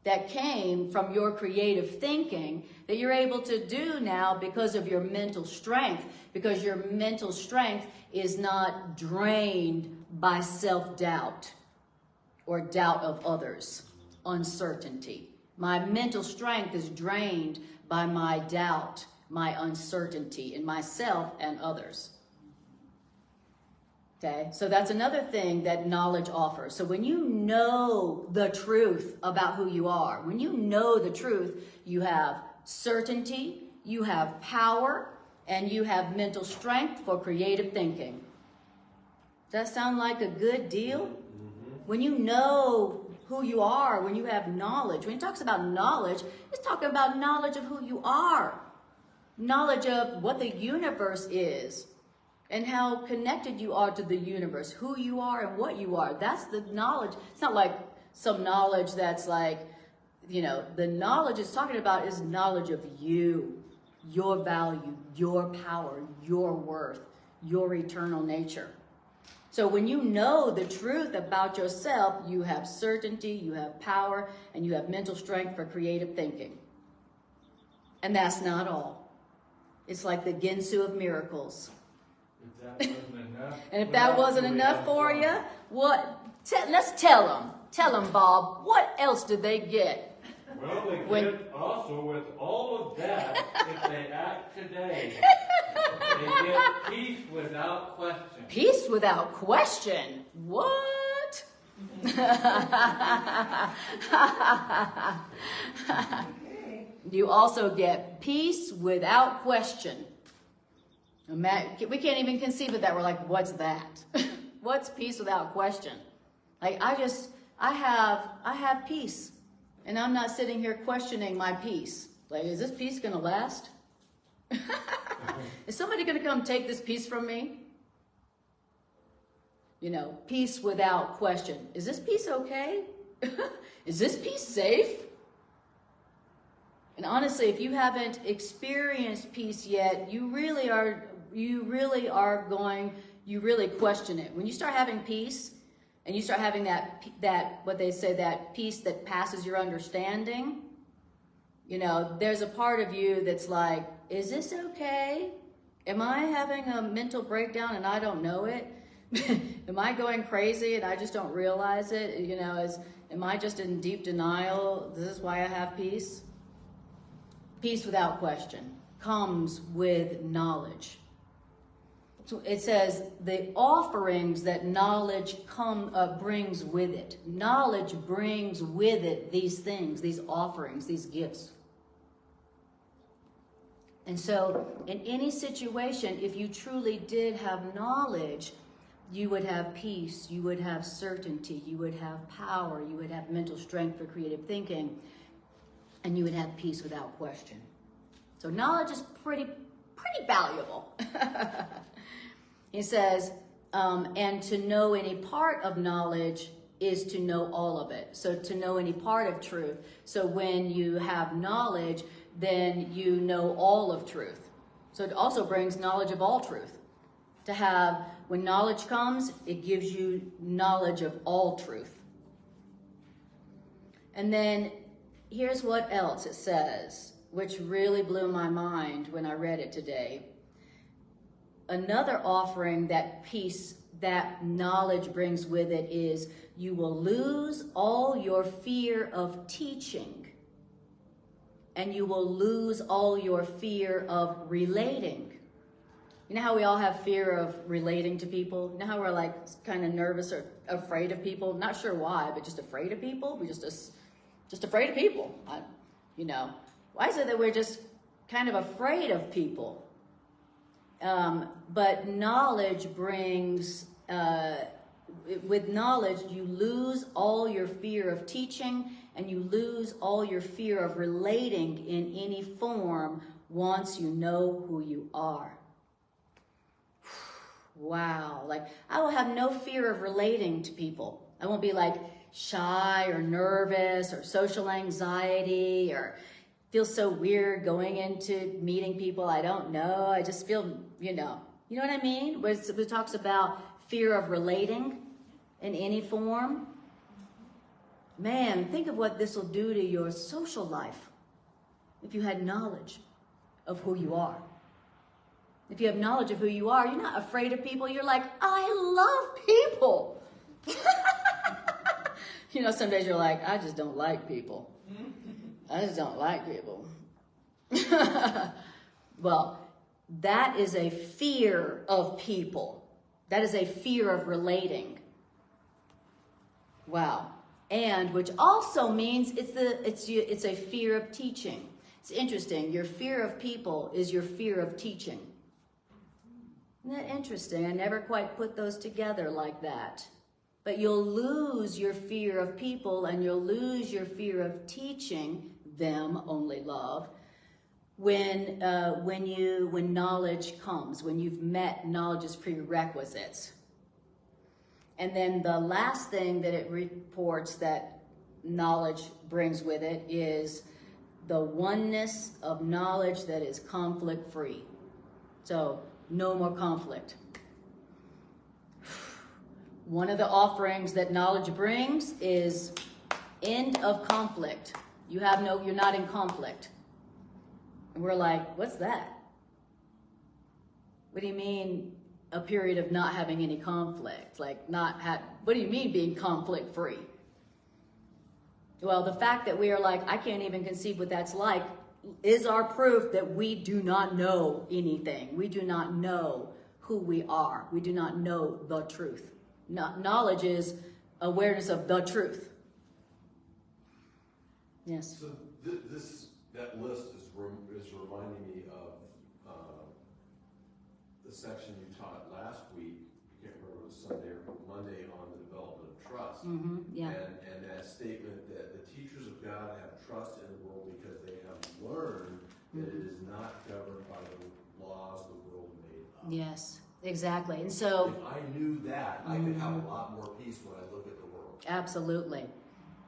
that came from your creative thinking that you're able to do now because of your mental strength, because your mental strength is not drained by self-doubt or doubt of others, uncertainty. My mental strength is drained by my doubt, my uncertainty in myself and others. Okay, so that's another thing that knowledge offers. So when you know the truth about who you are, when you know the truth, you have certainty, you have power, and you have mental strength for creative thinking. Does that sound like a good deal? Mm-hmm. When you know who you are, when you have knowledge, when he talks about knowledge, he's talking about knowledge of who you are, knowledge of what the universe is, and how connected you are to the universe, who you are and what you are. That's the knowledge. It's not like some knowledge that's like, you know, the knowledge it's talking about is knowledge of you, your value, your power, your worth, your eternal nature. So when you know the truth about yourself, you have certainty, you have power, and you have mental strength for creative thinking. And that's not all. It's like the Ginsu of miracles. If that wasn't enough, and if that wasn't enough for you, what? Let's tell them. Tell them, Bob. What else did they get? Well, they get also with all of that, if they act today, they get peace without question. Peace without question? What? You also get peace without question. We can't even conceive of that. We're like, what's that? What's peace without question? Like, I have peace. And I'm not sitting here questioning my peace. Like, is this peace going to last? Is somebody going to come take this peace from me? You know, peace without question. Is this peace okay? Is this peace safe? And honestly, if you haven't experienced peace yet, you really question it. When you start having peace, and you start having that what they say, that peace that passes your understanding, you know, there's a part of you that's like, is this okay? Am I having a mental breakdown and I don't know it? Am I going crazy and I just don't realize it? You know, am I just in deep denial? This is why I have peace? Peace without question comes with knowledge. So it says the offerings that knowledge brings with it. Knowledge brings with it these things, these offerings, these gifts. And so in any situation, if you truly did have knowledge, you would have peace, you would have certainty, you would have power, you would have mental strength for creative thinking, and you would have peace without question. So knowledge is pretty valuable. He says, and to know any part of knowledge is to know all of it. So to know any part of truth. So when you have knowledge, then you know all of truth. So it also brings knowledge of all truth. To have, when knowledge comes, it gives you knowledge of all truth. And then here's what else it says, which really blew my mind when I read it today. Another offering that peace, that knowledge brings with it is you will lose all your fear of teaching, and you will lose all your fear of relating. You know how we all have fear of relating to people? You know how we're like kind of nervous or afraid of people? Not sure why, but just afraid of people. Just afraid of people. Why is it that we're just kind of afraid of people? But knowledge brings, with knowledge, you lose all your fear of teaching, and you lose all your fear of relating in any form once you know who you are. Wow. Like, I will have no fear of relating to people. I won't be like shy or nervous or social anxiety or feel so weird going into meeting people I don't know. I just feel, you know what I mean? Where it talks about fear of relating in any form. Man, think of what this will do to your social life if you had knowledge of who you are. If you have knowledge of who you are, you're not afraid of people. You're like, I love people. Some days you're like, I just don't like people. I just don't like people. Well, that is a fear of people. That is a fear of relating. Wow. And which also means it's a fear of teaching. It's interesting. Your fear of people is your fear of teaching. Isn't that interesting? I never quite put those together like that. But you'll lose your fear of people, and you'll lose your fear of teaching them only love when knowledge comes, when you've met knowledge's prerequisites. And then the last thing that it reports that knowledge brings with it is the oneness of knowledge that is conflict-free. So no more conflict. One of the offerings that knowledge brings is end of conflict. You're not in conflict. And we're like, what's that? What do you mean a period of not having any conflict? What do you mean being conflict free? Well, the fact that we are like, I can't even conceive what that's like, is our proof that we do not know anything. We do not know who we are. We do not know the truth. Knowledge is awareness of the truth. Yes. So that list is reminding me of the section you taught last week. I can't remember if it was Sunday or Monday on the development of trust. Mm-hmm, yeah. And that statement that the teachers of God have trust in the world because they have learned that it is not governed by the laws the world made up. Yes. Exactly. And so if I knew that, I could have a lot more peace when I look at the world. Absolutely.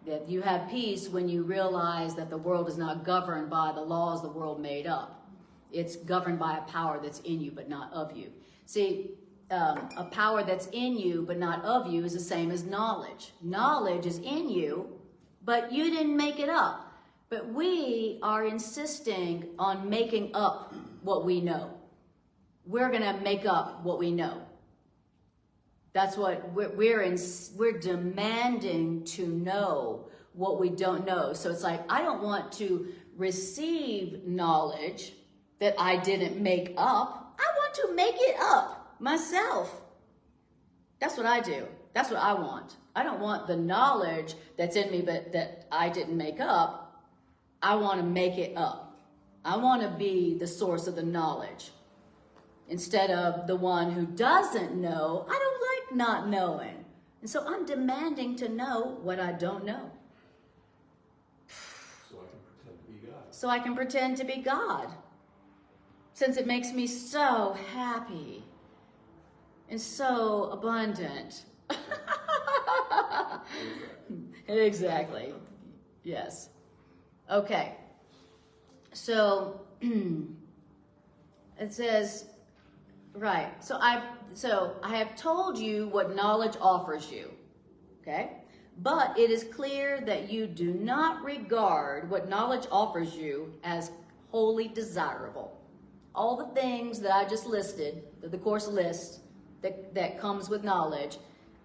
That you have peace when you realize that the world is not governed by the laws the world made up. It's governed by a power that's in you but not of you. See, a power that's in you but not of you is the same as knowledge. Knowledge is in you, but you didn't make it up. But we are insisting on making up what we know. We're going to make up what we know. That's what we're demanding to know what we don't know. So it's like, I don't want to receive knowledge that I didn't make up. I want to make it up myself. That's what I do. That's what I want. I don't want the knowledge that's in me but that I didn't make up. I want to make it up. I want to be the source of the knowledge. Instead of the one who doesn't know. I don't like not knowing. And so I'm demanding to know what I don't know. So I can pretend to be God. So I can pretend to be God. Since it makes me so happy and so abundant. Exactly. Yes. Okay. So it says, right. So I have told you what knowledge offers you. Okay? But it is clear that you do not regard what knowledge offers you as wholly desirable. All the things that I just listed, that the course lists, that comes with knowledge,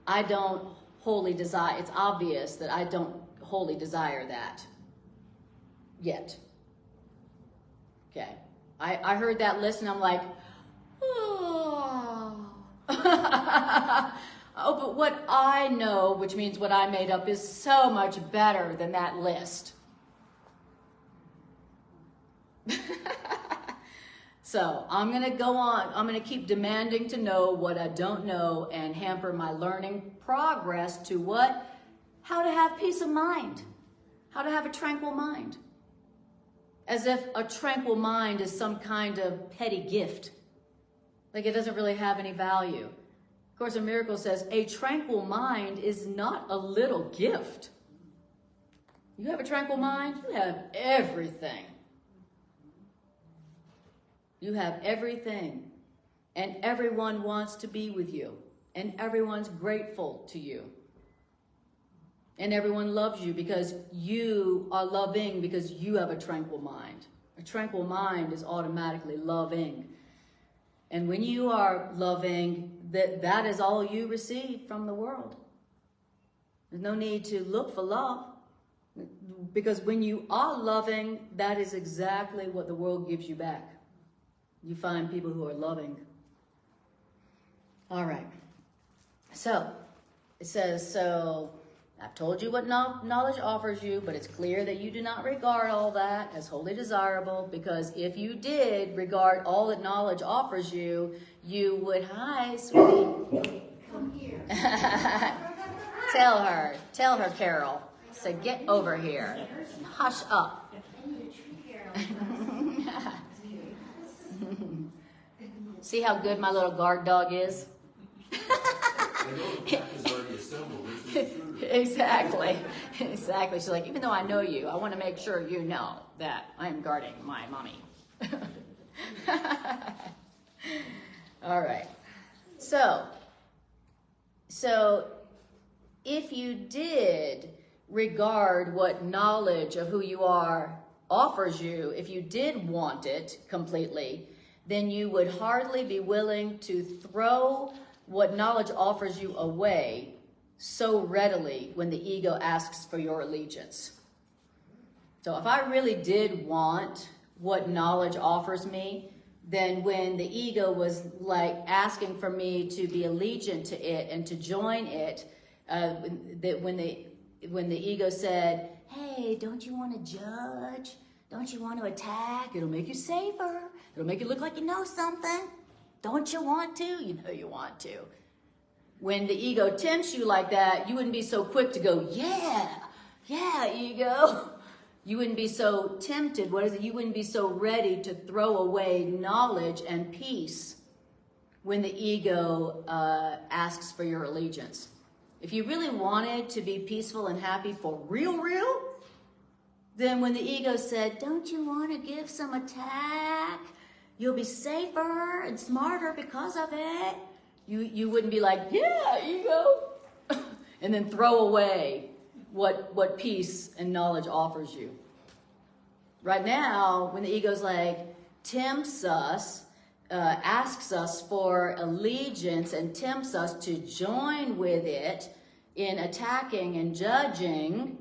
I don't wholly desire. It's obvious that I don't wholly desire that yet. Okay. I heard that list and I'm like, oh. Oh, but what I know, which means what I made up, is so much better than that list. So I'm going to go on. I'm going to keep demanding to know what I don't know and hamper my learning progress to what? How to have peace of mind. How to have a tranquil mind. As if a tranquil mind is some kind of petty gift. Like it doesn't really have any value. Of course, in Miracle says, a tranquil mind is not a little gift. You have a tranquil mind, you have everything. You have everything. And everyone wants to be with you. And everyone's grateful to you. And everyone loves you because you are loving, because you have a tranquil mind. A tranquil mind is automatically loving. And when you are loving, that is all you receive from the world. There's no need to look for love. Because when you are loving, that is exactly what the world gives you back. You find people who are loving. All right. So, it says, so I've told you what knowledge offers you, but it's clear that you do not regard all that as wholly desirable, because if you did regard all that knowledge offers you, you would, hi, sweetie. Come here. Tell her, Carol, so get over here and hush up. I need a tree, Carol. See how good my little guard dog is? I know the pack is already assembled. There's an intruder. Exactly. She's like, even though I know you, I want to make sure you know that I am guarding my mommy. All right. So if you did regard what knowledge of who you are offers you, if you did want it completely, then you would hardly be willing to throw what knowledge offers you away so readily when the ego asks for your allegiance. So if I really did want what knowledge offers me, then when the ego was like asking for me to be allegiant to it and to join it, when the ego said, hey, don't you want to judge? Don't you want to attack? It'll make you safer. It'll make you look like you know something. Don't you want to? You know you want to. When the ego tempts you like that, you wouldn't be so quick to go, yeah, ego. You wouldn't be so tempted. You wouldn't be so ready to throw away knowledge and peace when the ego asks for your allegiance. If you really wanted to be peaceful and happy for real, then when the ego said, don't you want to give some attack? You'll be safer and smarter because of it. You wouldn't be like, yeah, ego. And then throw away what peace and knowledge offers you. Right now, when the ego's like, tempts us, asks us for allegiance and tempts us to join with it in attacking and judging,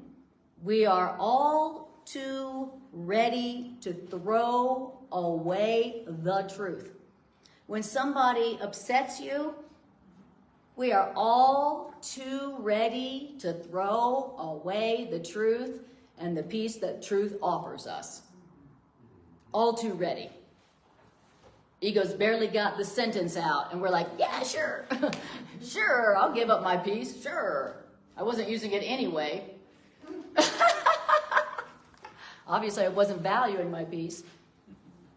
we are all too ready to throw away the truth. When somebody upsets you, we are all too ready to throw away the truth and the peace that truth offers us. All too ready. Ego's barely got the sentence out, and we're like, yeah, sure. Sure, I'll give up my peace. Sure. I wasn't using it anyway. Obviously, I wasn't valuing my peace.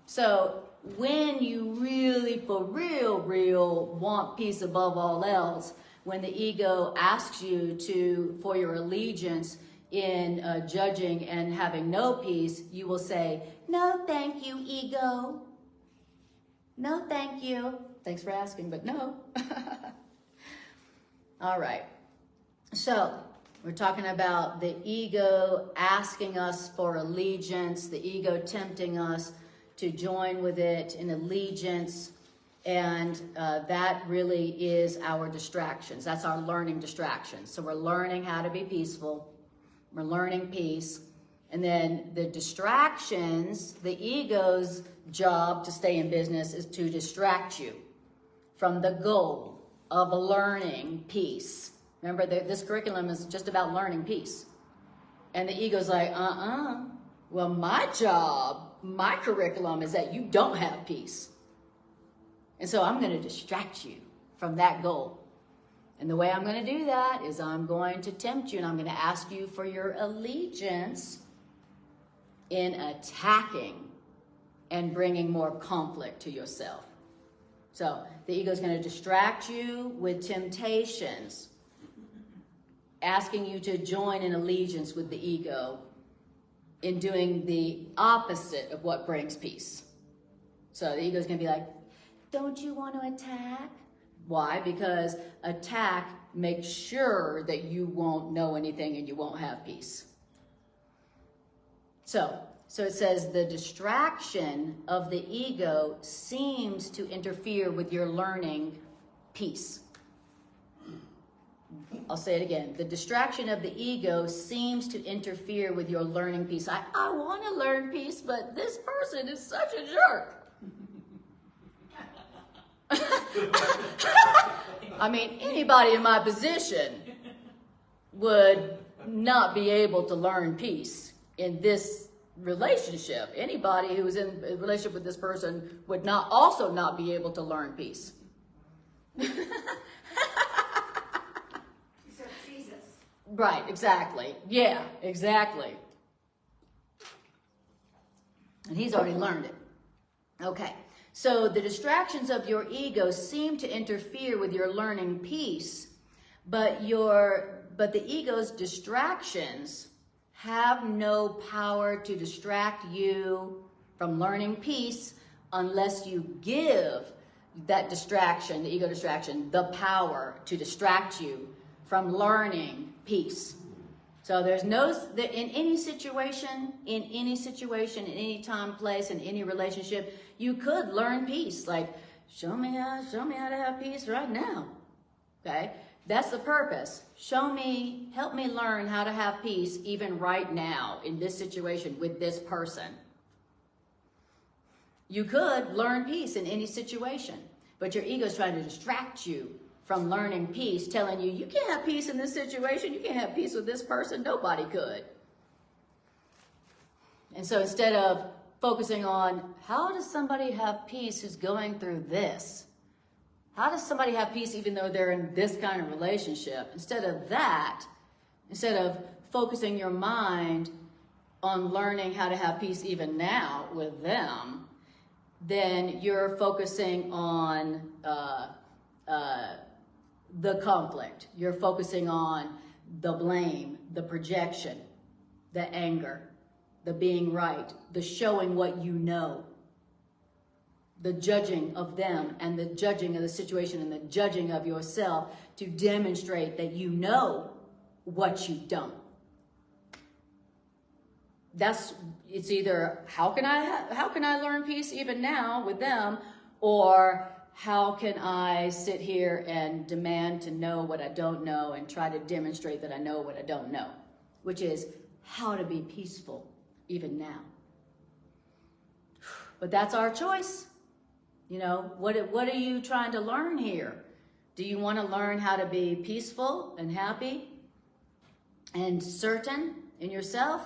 So when you really, for real want peace above all else, when the ego asks you for your allegiance in judging and having no peace, you will say, no, thank you, ego. No, thank you. Thanks for asking, but no. All right. So we're talking about the ego asking us for allegiance, the ego tempting us to join with it in allegiance, and that really is our distractions. That's our learning distractions. So we're learning how to be peaceful. We're learning peace. And then the distractions, the ego's job to stay in business is to distract you from the goal, of learning peace. Remember, this curriculum is just about learning peace. And the ego's like, well, my job, my curriculum is that you don't have peace. And so I'm going to distract you from that goal. And the way I'm going to do that is I'm going to tempt you and I'm going to ask you for your allegiance in attacking and bringing more conflict to yourself. So the ego is going to distract you with temptations, asking you to join in allegiance with the ego in doing the opposite of what brings peace. So the ego is going to be like, don't you want to attack? Why? Because attack makes sure that you won't know anything and you won't have peace. So it says the distraction of the ego seems to interfere with your learning peace. I'll say it again. The distraction of the ego seems to interfere with your learning peace. I want to learn peace, but this person is such a jerk. I mean, anybody in my position would not be able to learn peace in this relationship. Anybody who's in a relationship with this person would also not be able to learn peace. Except Jesus. Right, exactly. Yeah, exactly. And he's already learned it. Okay. So the distractions of your ego seem to interfere with your learning peace, but the ego's distractions have no power to distract you from learning peace unless you give that distraction, the ego distraction, the power to distract you from learning peace. So there's in any situation, in any time, place, in any relationship, you could learn peace. Like, show me how to have peace right now. Okay? That's the purpose. Help me learn how to have peace even right now in this situation with this person. You could learn peace in any situation, but your ego is trying to distract you from learning peace, telling you, you can't have peace in this situation, you can't have peace with this person, nobody could. And so instead of focusing on, how does somebody have peace who's going through this? How does somebody have peace even though they're in this kind of relationship? Instead of focusing your mind on learning how to have peace even now with them, then you're focusing on the conflict. You're focusing on the blame, the projection, the anger, the being right, the showing what you know, the judging of them and the judging of the situation and the judging of yourself to demonstrate that you know what you don't. It's either how can I learn peace even now with them, or how can I sit here and demand to know what I don't know and try to demonstrate that I know what I don't know, which is how to be peaceful even now. But that's our choice. You know, what are you trying to learn here? Do you want to learn how to be peaceful and happy and certain in yourself?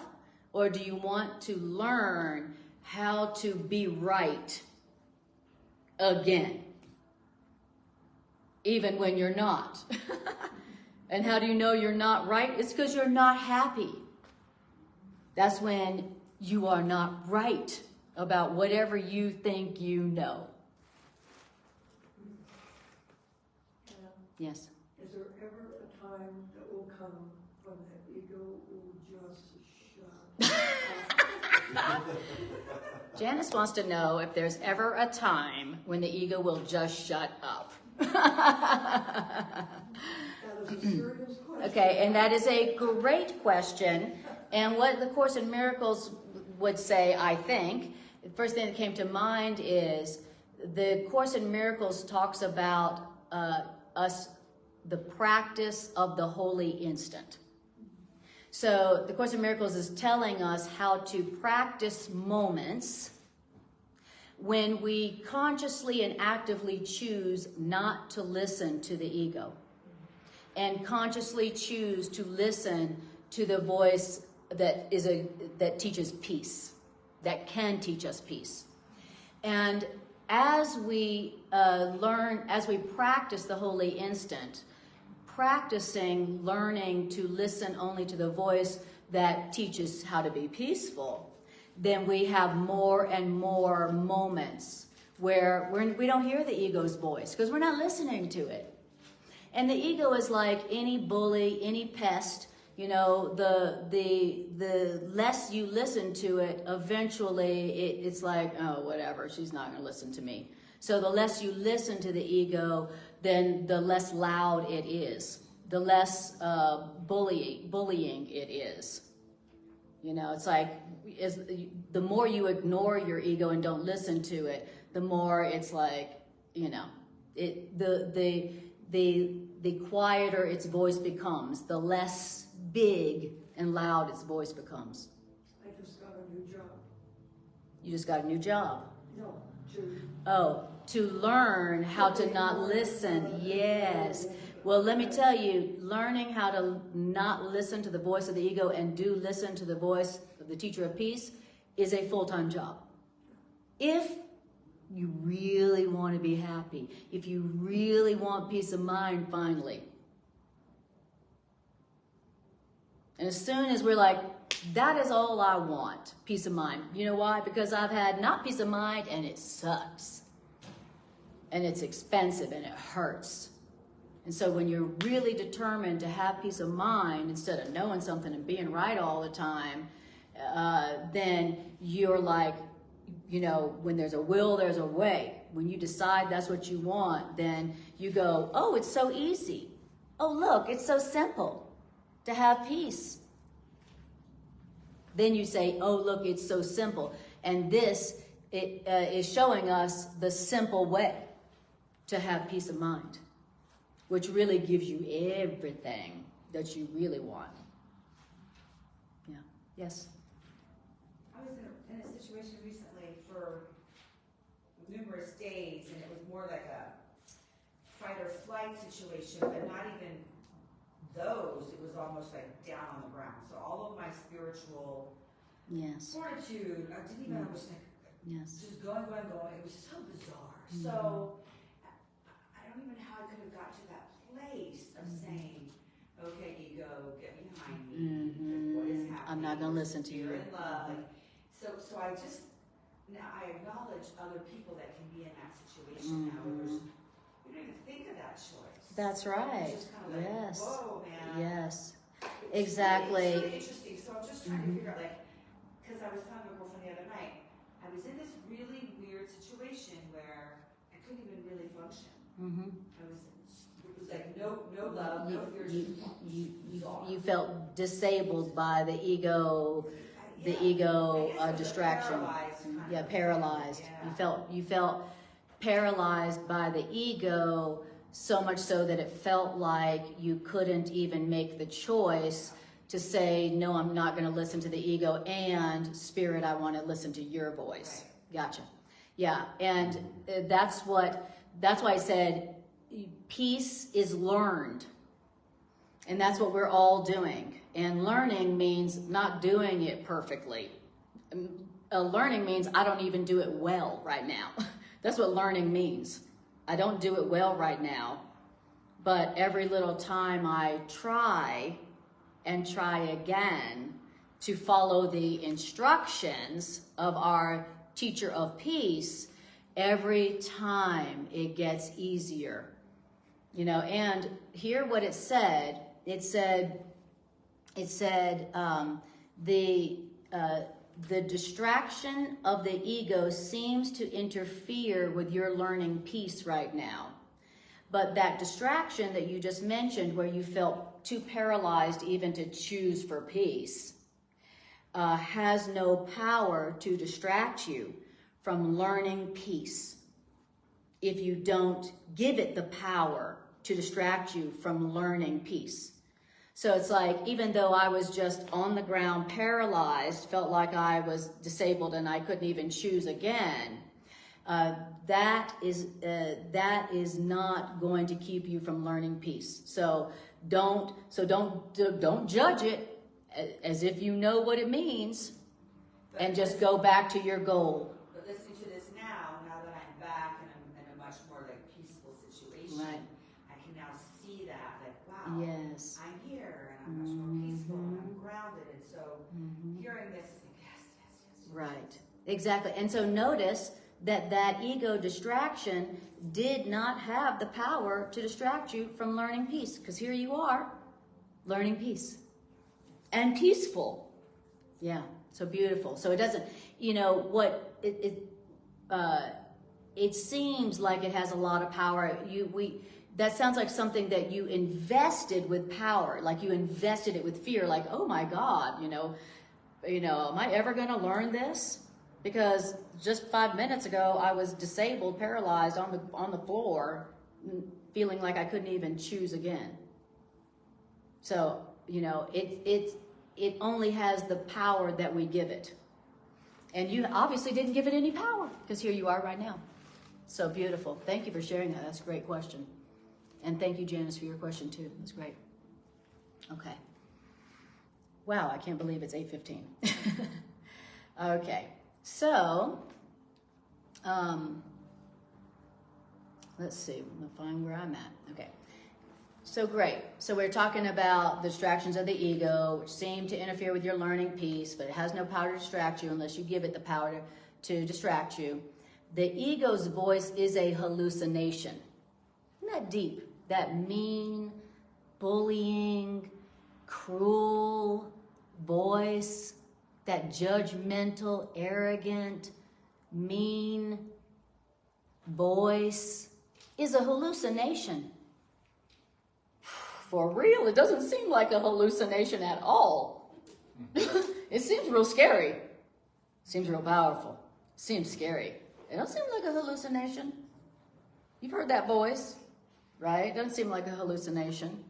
Or do you want to learn how to be right again, even when you're not? And how do you know you're not right? It's because you're not happy. That's when you are not right about whatever you think you know. Yes? Is there ever a time that will come when the ego will just shut up? Janice wants to know if there's ever a time when the ego will just shut up. That is a serious question. Okay, and that is a great question. And what the Course in Miracles would say, I think, the first thing that came to mind is the Course in Miracles talks about the practice of the holy instant. So the Course in Miracles is telling us how to practice moments when we consciously and actively choose not to listen to the ego and consciously choose to listen to the voice that teaches peace, that can teach us peace. And as we practice the holy instant, practicing learning to listen only to the voice that teaches how to be peaceful, then we have more and more moments where we don't hear the ego's voice because we're not listening to it. And the ego is like any bully, any pest. You know, the less you listen to it, eventually it's like, oh, whatever, she's not going to listen to me. So the less you listen to the ego, then the less loud it is, the less bullying it is. You know, it's like the more you ignore your ego and don't listen to it, the more it's like, you know, the quieter its voice becomes, the less big and loud its voice becomes. I just got a new job. You just got a new job. No, To learn how to not listen. Yes. Well, let me tell you, learning how to not listen to the voice of the ego and do listen to the voice of the teacher of peace is a full-time job. If you really want to be happy, if you really want peace of mind finally. And as soon as we're like, that is all I want, peace of mind. You know why? Because I've had not peace of mind and it sucks. And it's expensive and it hurts. And so when you're really determined to have peace of mind instead of knowing something and being right all the time, then you're like, you know, when there's a will, there's a way. When you decide that's what you want, then you go, oh, it's so easy. Oh, look, it's so simple to have peace. Then you say, oh, look, it's so simple. And this is showing us the simple way to have peace of mind, which really gives you everything that you really want. Yeah. Yes? I was in a situation recently for numerous days, and it was more like a fight or flight situation, but not even those. It was almost like down on the ground. So all of my spiritual fortitude, I didn't even understand. Yes. Just going. It was so bizarre. So I don't even know how I could have got to that place of saying, okay, ego, get behind me. What is happening? I'm not going to listen to you. You're in love. Like, so I just, now I acknowledge other people that can be in that situation now. Where you don't even think of that choice. That's right. It's just kind of like, Yes. whoa, man. Yes. It's Exactly. really interesting. So I'm just trying to figure out, like, because I was telling my girlfriend the other night, I was in this really weird situation where I couldn't even really function. It was like no love, no fear. You felt disabled by the ego, distraction. Paralyzed. Yeah. You felt paralyzed by the ego, so much so that it felt like you couldn't even make the choice to say, no, I'm not going to listen to the ego, and spirit, I want to listen to your voice. Right. Gotcha. Yeah, and that's why I said peace is learned. And that's what we're all doing. And learning means not doing it perfectly. Learning means I don't even do it well right now. That's what learning means. I don't do it well right now. But every little time I try and try again to follow the instructions of our teacher of peace, every time it gets easier. You know, and hear what it said. It said the distraction of the ego seems to interfere with your learning peace right now. But that distraction that you just mentioned, where you felt too paralyzed even to choose for peace, has no power to distract you from learning peace if you don't give it the power to distract you from learning peace. So it's like, even though I was just on the ground paralyzed, felt like I was disabled and I couldn't even choose again, that is not going to keep you from learning peace. So don't judge it as if you know what it means, and just go back to your goal. But listening to this now that I'm back and I'm in a much more like peaceful situation, Right. I can now see that, like, wow, Yes. I'm here and I'm much more peaceful and I'm grounded. And so hearing this is like, yes, yes, yes. Right. Exactly. And so notice that ego distraction did not have the power to distract you from learning peace, because here you are learning peace and peaceful. Yeah. So beautiful. So it doesn't, what it seems like it has a lot of power. That sounds like something that you invested with power, like you invested it with fear, like, oh my God, am I ever going to learn this? Because just 5 minutes ago, I was disabled, paralyzed on the floor, feeling like I couldn't even choose again. So, it only has the power that we give it. And you obviously didn't give it any power, because here you are right now. So beautiful. Thank you for sharing that. That's a great question. And thank you, Janice, for your question too. That's great. Okay. Wow, I can't believe it's 8:15. Okay. So, let's see. I'm going to find where I'm at. Okay. So great. So we're talking about the distractions of the ego, which seem to interfere with your learning peace, but it has no power to distract you unless you give it the power to distract you. The ego's voice is a hallucination. Isn't that deep? That mean, bullying, cruel voice, that judgmental, arrogant, mean voice is a hallucination. For real, it doesn't seem like a hallucination at all. It seems real scary. Seems real powerful. Seems scary. It doesn't seem like a hallucination. You've heard that voice, right? It doesn't seem like a hallucination.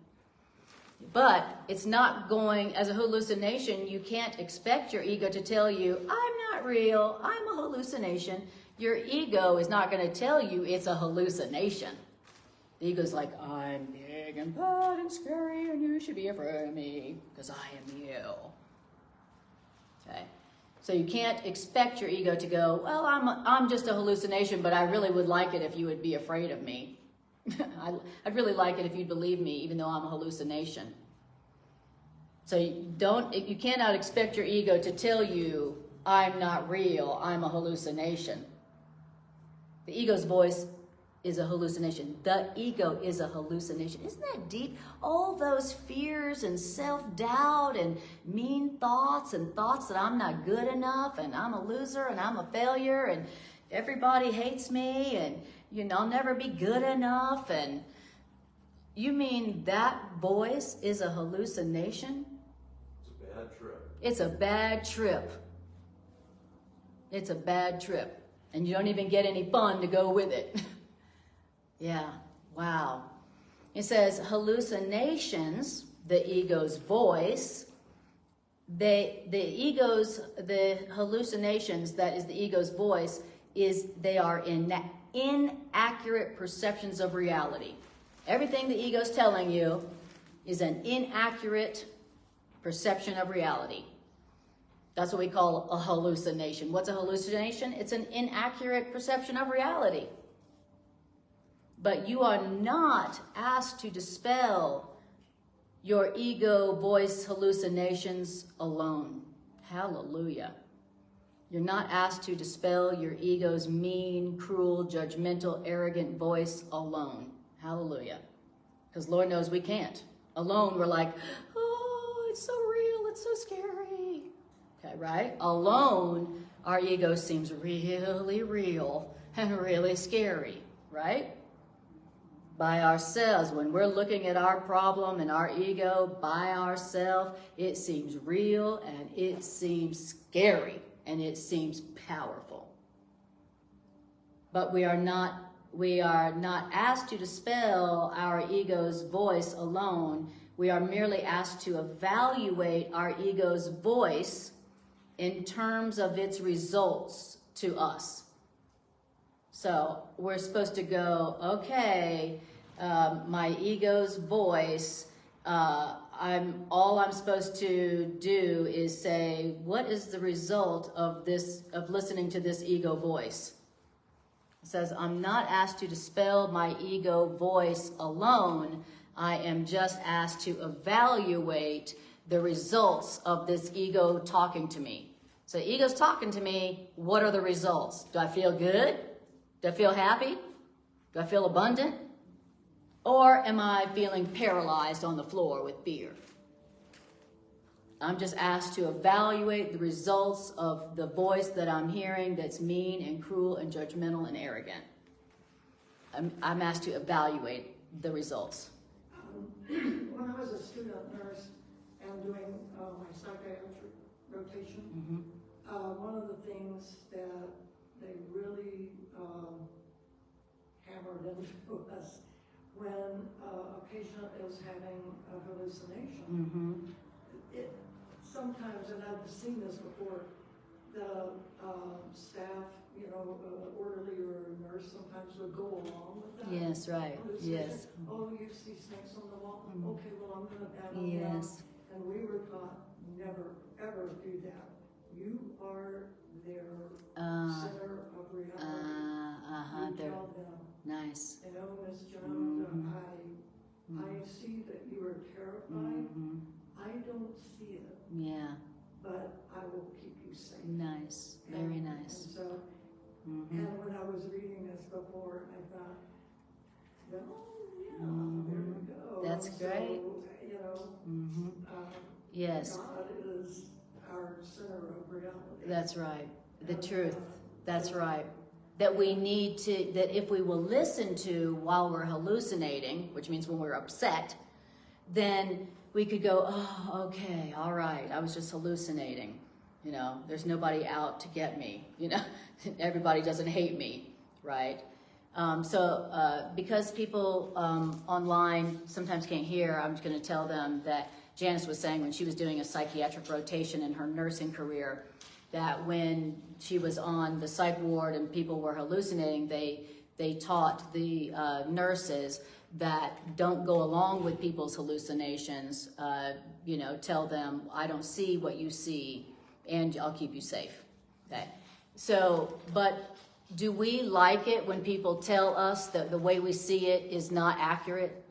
But it's not going, as a hallucination, you can't expect your ego to tell you, I'm not real, I'm a hallucination. Your ego is not going to tell you it's a hallucination. The ego's like, I'm big and bad and scary and you should be afraid of me because I am you. Okay? So you can't expect your ego to go, well, I'm just a hallucination, but I really would like it if you would be afraid of me. I'd really like it if you'd believe me, even though I'm a hallucination. So you cannot expect your ego to tell you, I'm not real, I'm a hallucination. The ego's voice is a hallucination. The ego is a hallucination. Isn't that deep? All those fears and self-doubt and mean thoughts and thoughts that I'm not good enough and I'm a loser and I'm a failure and everybody hates me and I'll never be good enough. And you mean that voice is a hallucination? It's a bad trip. It's a bad trip. It's a bad trip. And you don't even get any fun to go with it. Yeah, wow. It says hallucinations, the ego's voice, the hallucinations, that is the ego's voice, they are inaccurate perceptions of reality. Everything the ego's telling you is an inaccurate perception of reality. That's what we call a hallucination. What's a hallucination? It's an inaccurate perception of reality. But you are not asked to dispel your ego voice hallucinations alone. Hallelujah. You're not asked to dispel your ego's mean, cruel, judgmental, arrogant voice alone. Hallelujah. Because Lord knows we can't. Alone, we're like, oh, it's so real, it's so scary. Okay, right? Alone, our ego seems really real and really scary, right? By ourselves, when we're looking at our problem and our ego by ourselves, it seems real and it seems scary and it seems powerful. But we are not asked to dispel our ego's voice alone. We are merely asked to evaluate our ego's voice in terms of its results to us. So we're supposed to go, okay, my ego's voice, all I'm supposed to do is say, what is the result of listening to this ego voice? It says, I'm not asked to dispel my ego voice alone. I am just asked to evaluate the results of this ego talking to me. So ego's talking to me, what are the results? Do I feel good? Do I feel happy? Do I feel abundant? Or am I feeling paralyzed on the floor with fear? I'm just asked to evaluate the results of the voice that I'm hearing that's mean and cruel and judgmental and arrogant. I'm asked to evaluate the results. When I was a student nurse and doing my psychiatric rotation, one of the things that they really hammered into us when a patient is having a hallucination. Sometimes, and I've seen this before, the staff, orderly or nurse sometimes would go along with that. Yes, right. Yes. Oh, you see snakes on the wall? Okay, well, I'm going to add them down. Yes. And we were taught never, ever do that. You are their center of reality. You tell them, nice. Miss Jones, I see that you are terrified. I don't see it. Yeah. But I will keep you safe. Nice. Very nice. And so, and when I was reading this before, I thought, well, yeah, there we go. That's great. Yes. God is our center of reality. That's right. The truth. That's right. That we need to, that if we will listen to while we're hallucinating, which means when we're upset, then we could go, oh, okay, all right, I was just hallucinating. There's nobody out to get me. Everybody doesn't hate me, right? Because people online sometimes can't hear, I'm just going to tell them that Janice was saying when she was doing a psychiatric rotation in her nursing career, that when she was on the psych ward and people were hallucinating, they taught the nurses that don't go along with people's hallucinations. Tell them, I don't see what you see, and I'll keep you safe. Okay. So, but do we like it when people tell us that the way we see it is not accurate?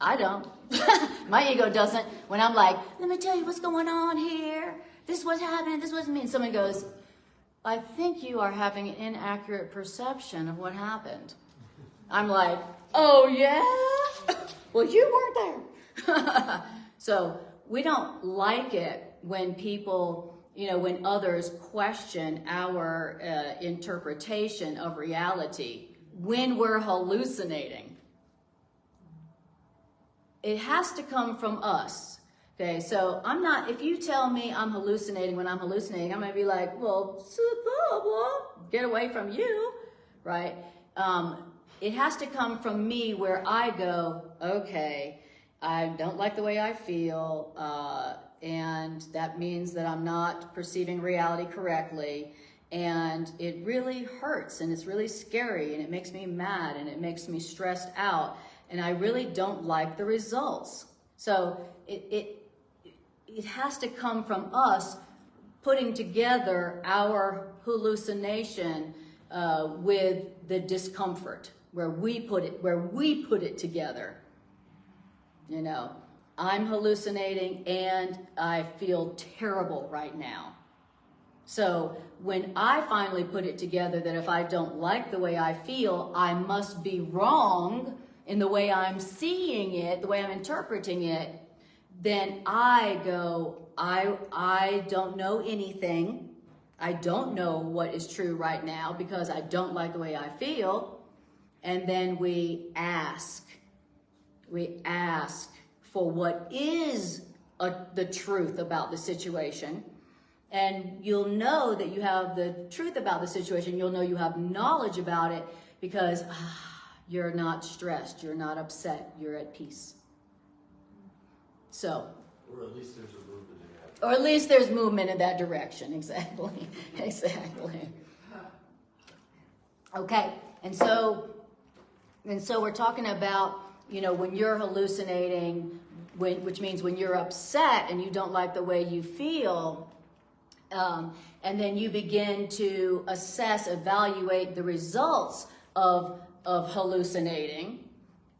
I don't. My ego doesn't. When I'm like, let me tell you what's going on here. This is what's happening. This is what's mean. Someone goes, I think you are having an inaccurate perception of what happened. I'm like, oh yeah? Well, you weren't there. So we don't like it when people, when others question our interpretation of reality when we're hallucinating. It has to come from us. Okay, so if you tell me I'm hallucinating when I'm hallucinating, I'm going to be like, well, get away from you, right? It has to come from me where I go, okay, I don't like the way I feel, and that means that I'm not perceiving reality correctly, and it really hurts, and it's really scary, and it makes me mad, and it makes me stressed out, and I really don't like the results. So it has to come from us putting together our hallucination with the discomfort, where we put it together. I'm hallucinating and I feel terrible right now. So when I finally put it together that if I don't like the way I feel, I must be wrong in the way I'm seeing it, the way I'm interpreting it, then I go, I don't know anything. I don't know what is true right now because I don't like the way I feel. And then we ask for what is the truth about the situation. And you'll know that you have the truth about the situation. You'll know you have knowledge about it because you're not stressed, you're not upset, you're at peace. So. Or at least there's a movement in that. Or at least there's movement in that direction. Exactly. Exactly. Okay, and so we're talking about, when you're hallucinating, which means when you're upset and you don't like the way you feel, and then you begin to assess, evaluate the results of hallucinating,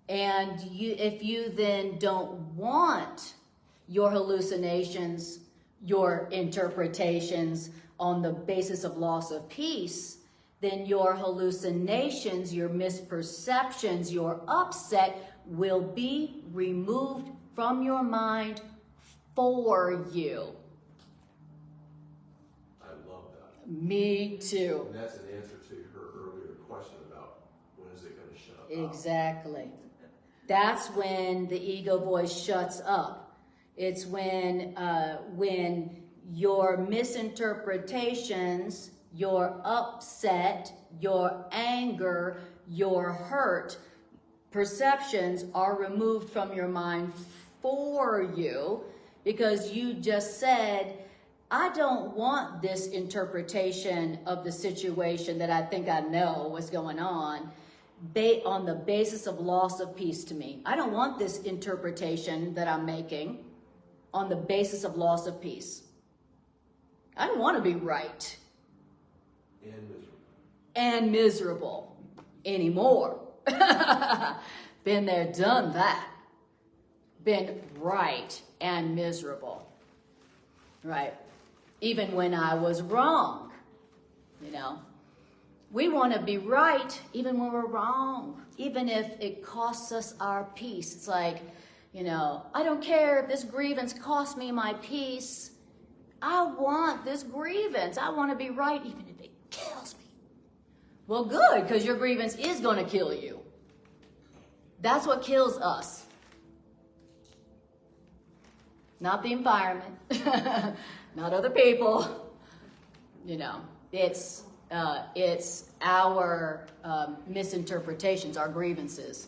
and if you then don't want your hallucinations, your interpretations on the basis of loss of peace, then your hallucinations, your misperceptions, your upset will be removed from your mind for you. I love that. Me too. And that's an answer to her earlier question about when is it going to shut up? Exactly. That's when the ego voice shuts up. It's when your misinterpretations, your upset, your anger, your hurt perceptions are removed from your mind for you, because you just said, I don't want this interpretation of the situation that I think I know what's going on the basis of loss of peace to me. I don't want this interpretation that I'm making on the basis of loss of peace. I don't want to be right. And miserable anymore. Been there, done that. Been right and miserable. Right? Even when I was wrong. We want to be right even when we're wrong. Even if it costs us our peace. It's like, I don't care if this grievance costs me my peace. I want this grievance. I want to be right even if it kills me. Well, good, because your grievance is going to kill you. That's what kills us. Not the environment. Not other people. It's our misinterpretations, our grievances.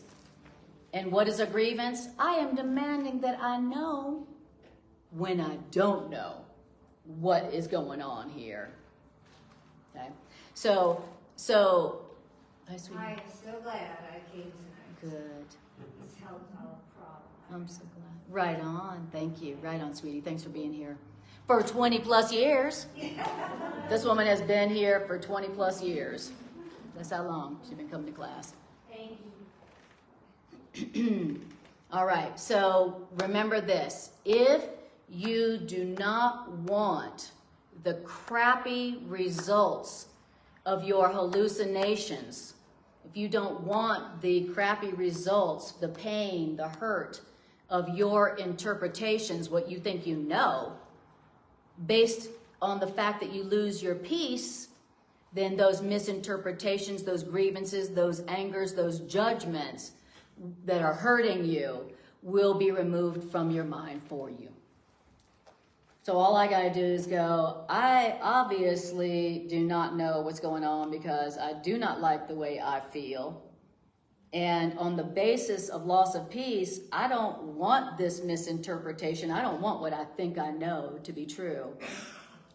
And what is a grievance? I am demanding that I know when I don't know what is going on here. Okay? So I am so glad I came tonight. good. It's helped our problem. I'm so glad. Right on. Thank you. Right on, sweetie. Thanks for being here. For 20 plus years. This woman has been here for 20 plus years. That's how long she's been coming to class. Thank you. All right. So remember this. If you do not want the crappy results of your hallucinations, if you don't want the crappy results, the pain, the hurt of your interpretations, what you think you know, based on the fact that you lose your peace, then those misinterpretations, those grievances, those angers, those judgments that are hurting you will be removed from your mind for you. So all I got to do is go, I obviously do not know what's going on because I do not like the way I feel. And on the basis of loss of peace, I don't want this misinterpretation. I don't want what I think I know to be true.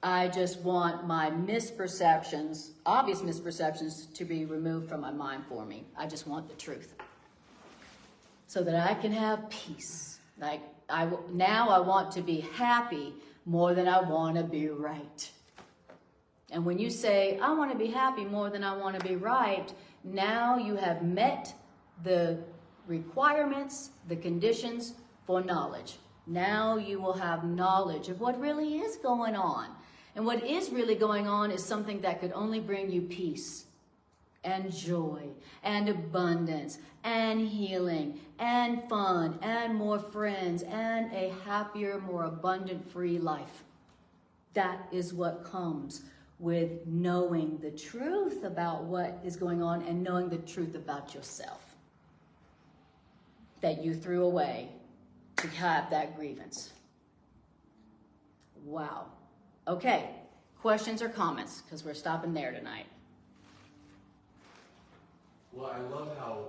I just want my misperceptions, obvious misperceptions, to be removed from my mind for me. I just want the truth so that I can have peace. Like now I want to be happy more than I want to be right. And when you say, I want to be happy more than I want to be right, now you have met the requirements, the conditions for knowledge. Now you will have knowledge of what really is going on. And what is really going on is something that could only bring you peace and joy and abundance and healing and fun and more friends and a happier, more abundant, free life. That is what comes with knowing the truth about what is going on and knowing the truth about yourself that you threw away to have that grievance. Wow. Okay, questions or comments? Because we're stopping there tonight. Well, I love how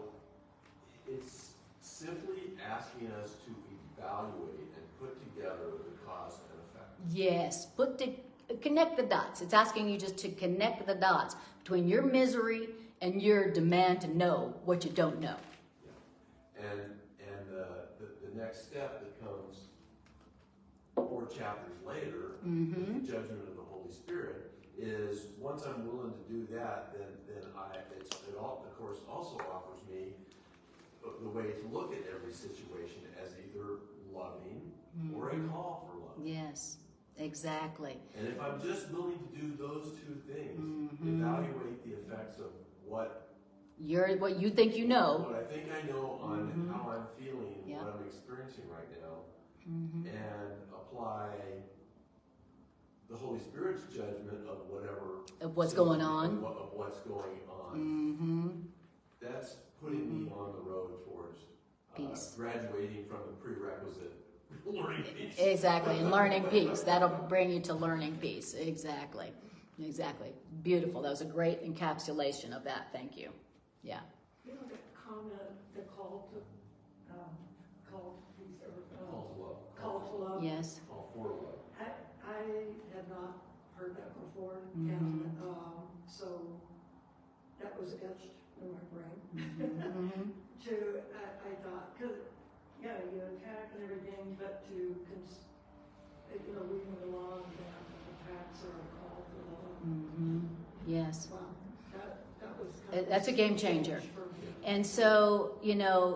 it's simply asking us to evaluate and put together the cause and effect. Yes, connect the dots. It's asking you just to connect the dots between your misery and your demand to know what you don't know. And the next step that comes 4 chapters later, with the judgment of the Holy Spirit, is once I'm willing to do that, then the course also offers me the way to look at every situation as either loving or a call for love. Yes, exactly. And if I'm just willing to do those 2 things, evaluate the effects of what you think you know. What I think I know on how I'm feeling, what I'm experiencing right now, and apply the Holy Spirit's judgment of whatever Of what's going on. Of what's going on. That's putting me on the road towards peace. Graduating from the prerequisite learning peace. Exactly, and learning peace. That'll bring you to learning peace. Exactly. Beautiful. That was a great encapsulation of that. Thank you. Yeah. You know that comment, the call to peace, or call to love. Yes. Call for love. I had not heard that before, and so that was etched in my brain. I thought, because you attack and everything, but to leaving alone that attacks are a call for love. Yes. Wow, that was kind of That's a game changer. for me. And so,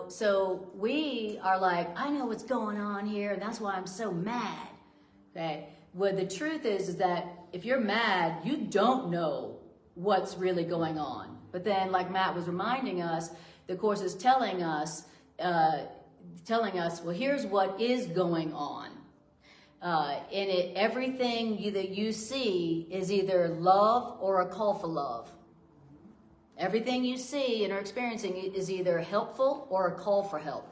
so we are like, I know what's going on here, and that's why I'm so mad. Okay? Well, the truth is that if you're mad, you don't know what's really going on. But then, like Matt was reminding us, the Course is telling us, well, here's what is going on. In it, everything that you see is either love or a call for love. Everything you see and are experiencing is either helpful or a call for help.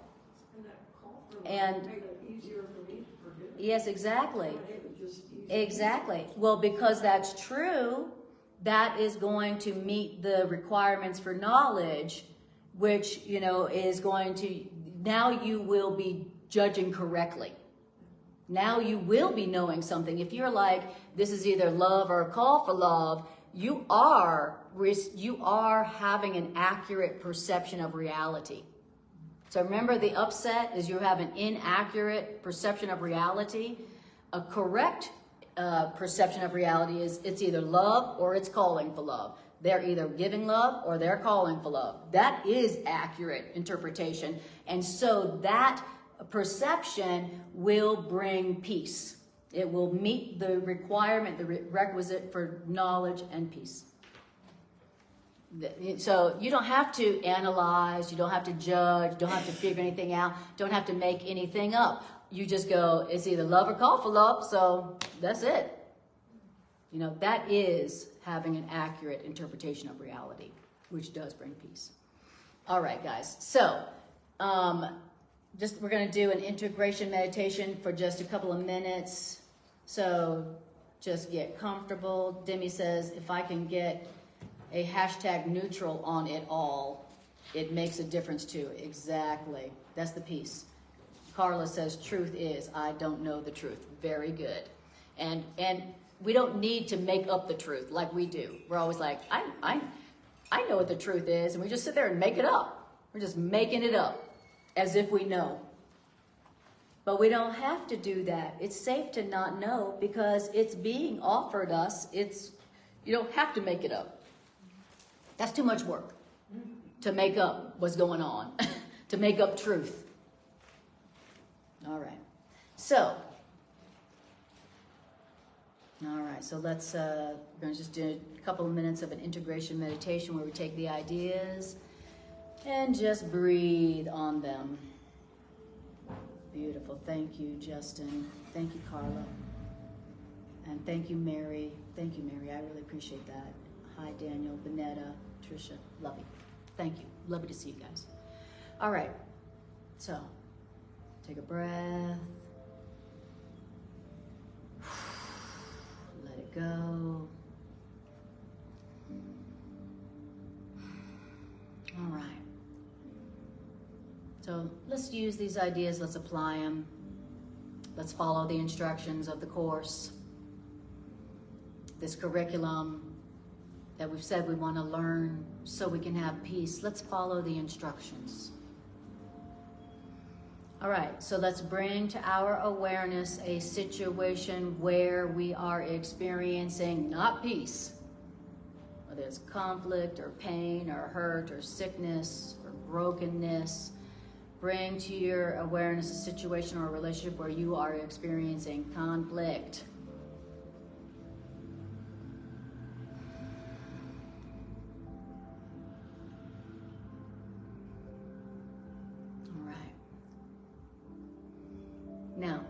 And that call for love And made it easier for me to forgive. yes, exactly. It was just easier. Exactly. Well, because that's true, that is going to meet the requirements for knowledge, which, is going to, now you will be judging correctly. Now you will be knowing something. If you're like, this is either love or a call for love, you are having an accurate perception of reality. So remember, the upset is you have an inaccurate perception of reality. A correct perception of reality is it's either love or it's calling for love. They're either giving love or they're calling for love. That is accurate interpretation. And so that perception will bring peace. It will meet the requirement, the requisite for knowledge and peace. So you don't have to analyze, you don't have to judge, you don't have to figure anything out, don't have to make anything up. You just go, it's either love or call for love, so that's it. That is having an accurate interpretation of reality, which does bring peace. All right, guys. So, we're going to do an integration meditation for just a couple of minutes. So, just get comfortable. Demi says, if I can get a hashtag neutral on it all, it makes a difference too. Exactly. That's the piece. Carla says, truth is, I don't know the truth. Very good. And we don't need to make up the truth like we do. We're always like, I know what the truth is, and we just sit there and make it up. We're just making it up as if we know. But we don't have to do that. It's safe to not know because it's being offered us. You don't have to make it up. That's too much work to make up what's going on, to make up truth. All right. So let's, we're going to just do a couple of minutes of an integration meditation where we take the ideas and just breathe on them. Beautiful. Thank you, Justin. Thank you, Carla. And thank you, Mary. Thank you, Mary. I really appreciate that. Hi, Daniel, Bonetta, Tricia. Love you. Thank you. Lovely to see you guys. All right. So, take a breath. Let it go. All right. So let's use these ideas, let's apply them. Let's follow the instructions of the Course. This curriculum that we've said we want to learn so we can have peace. Let's follow the instructions. All right, so let's bring to our awareness a situation where we are experiencing not peace, whether it's conflict or pain or hurt or sickness or brokenness. Bring to your awareness a situation or a relationship where you are experiencing conflict. Now,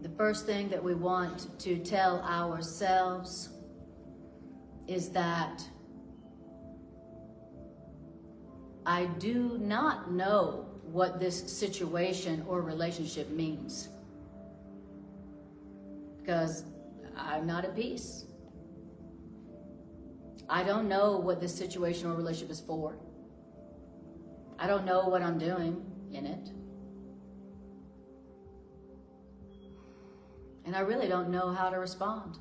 the first thing that we want to tell ourselves is that I do not know what this situation or relationship means, because I'm not at peace. I don't know what this situation or relationship is for. I don't know what I'm doing in it. And I really don't know how to respond.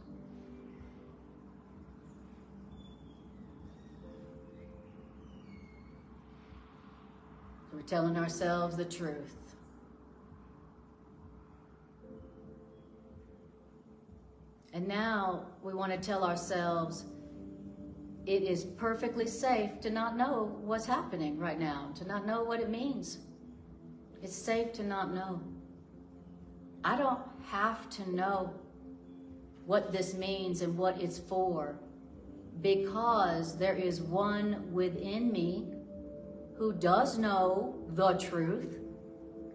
We're telling ourselves the truth. And now we want to tell ourselves it is perfectly safe to not know what's happening right now, to not know what it means. It's safe to not know. I don't have to know what this means and what it's for, because there is one within me who does know the truth,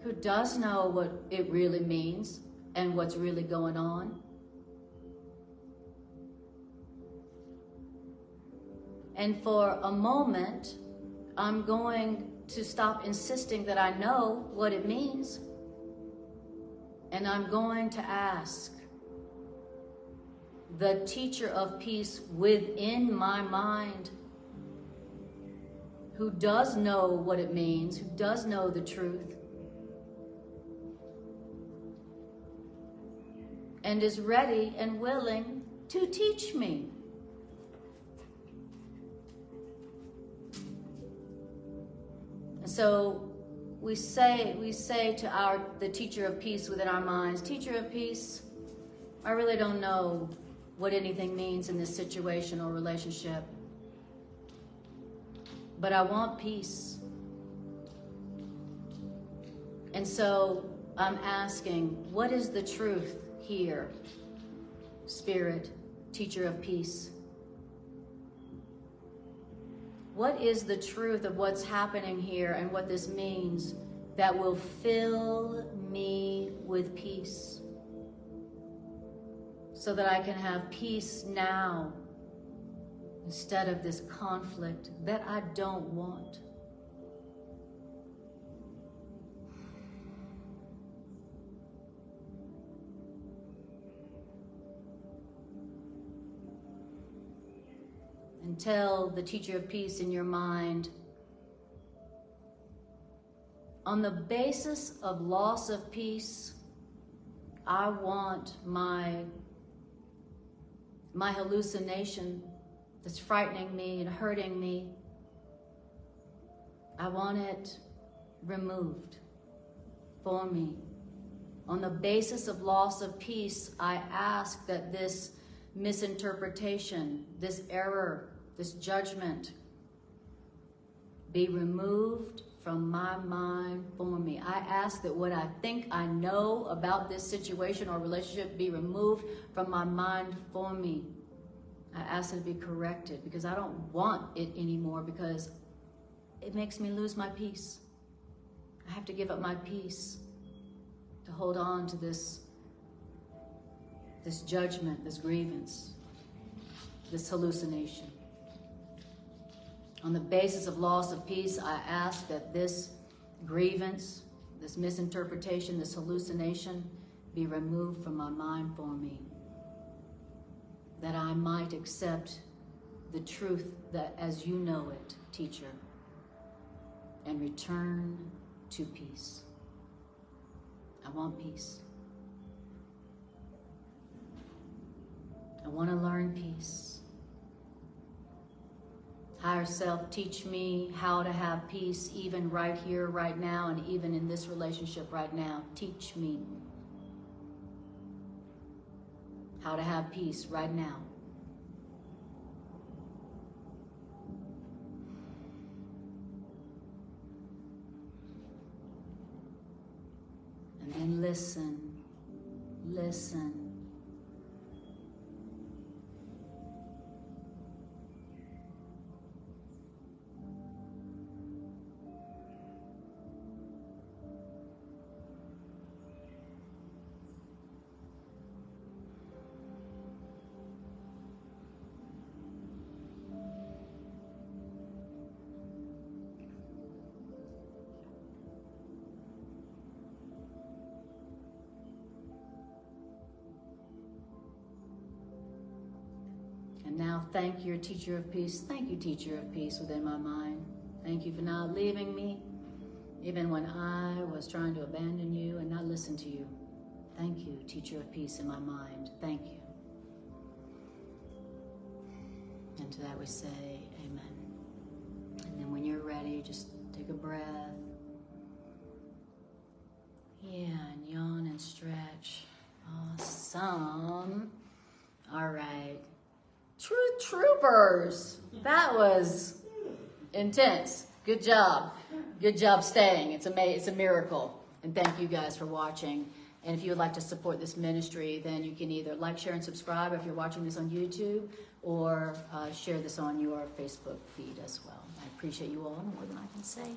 who does know what it really means and what's really going on. And for a moment, I'm going to stop insisting that I know what it means. And I'm going to ask the teacher of peace within my mind, who does know what it means, who does know the truth, and is ready and willing to teach me. And so we say to the teacher of peace within our minds, teacher of peace, I really don't know what anything means in this situation or relationship, but I want peace. And so I'm asking, what is the truth here, Spirit, teacher of peace? What is the truth of what's happening here and what this means that will fill me with peace, so that I can have peace now instead of this conflict that I don't want? And tell the teacher of peace in your mind, on the basis of loss of peace, I want my hallucination that's frightening me and hurting me, I want it removed for me. On the basis of loss of peace, I ask that this misinterpretation, this error, this judgment be removed from my mind for me. I ask that what I think I know about this situation or relationship be removed from my mind for me. I ask it to be corrected because I don't want it anymore, because it makes me lose my peace. I have to give up my peace to hold on to this judgment, this grievance, this hallucination. On the basis of loss of peace, I ask that this grievance, this misinterpretation, this hallucination be removed from my mind for me, that I might accept the truth that as you know it, teacher, and return to peace. I want peace. I want to learn peace. Higher self, teach me how to have peace even right here, right now, and even in this relationship right now. Teach me how to have peace right now. And then listen, listen. And now thank your teacher of peace. Thank you, teacher of peace within my mind. Thank you for not leaving me, even when I was trying to abandon you and not listen to you. Thank you, teacher of peace in my mind. Thank you. And to that we say amen. And then when you're ready, just take a breath. Yeah, and yawn and stretch. Awesome. All right. True troopers. That was intense. Good job. Good job staying. It's a miracle. And thank you guys for watching. And if you would like to support this ministry, then you can either like, share, and subscribe if you're watching this on YouTube, or share this on your Facebook feed as well. I appreciate you all more than I can say.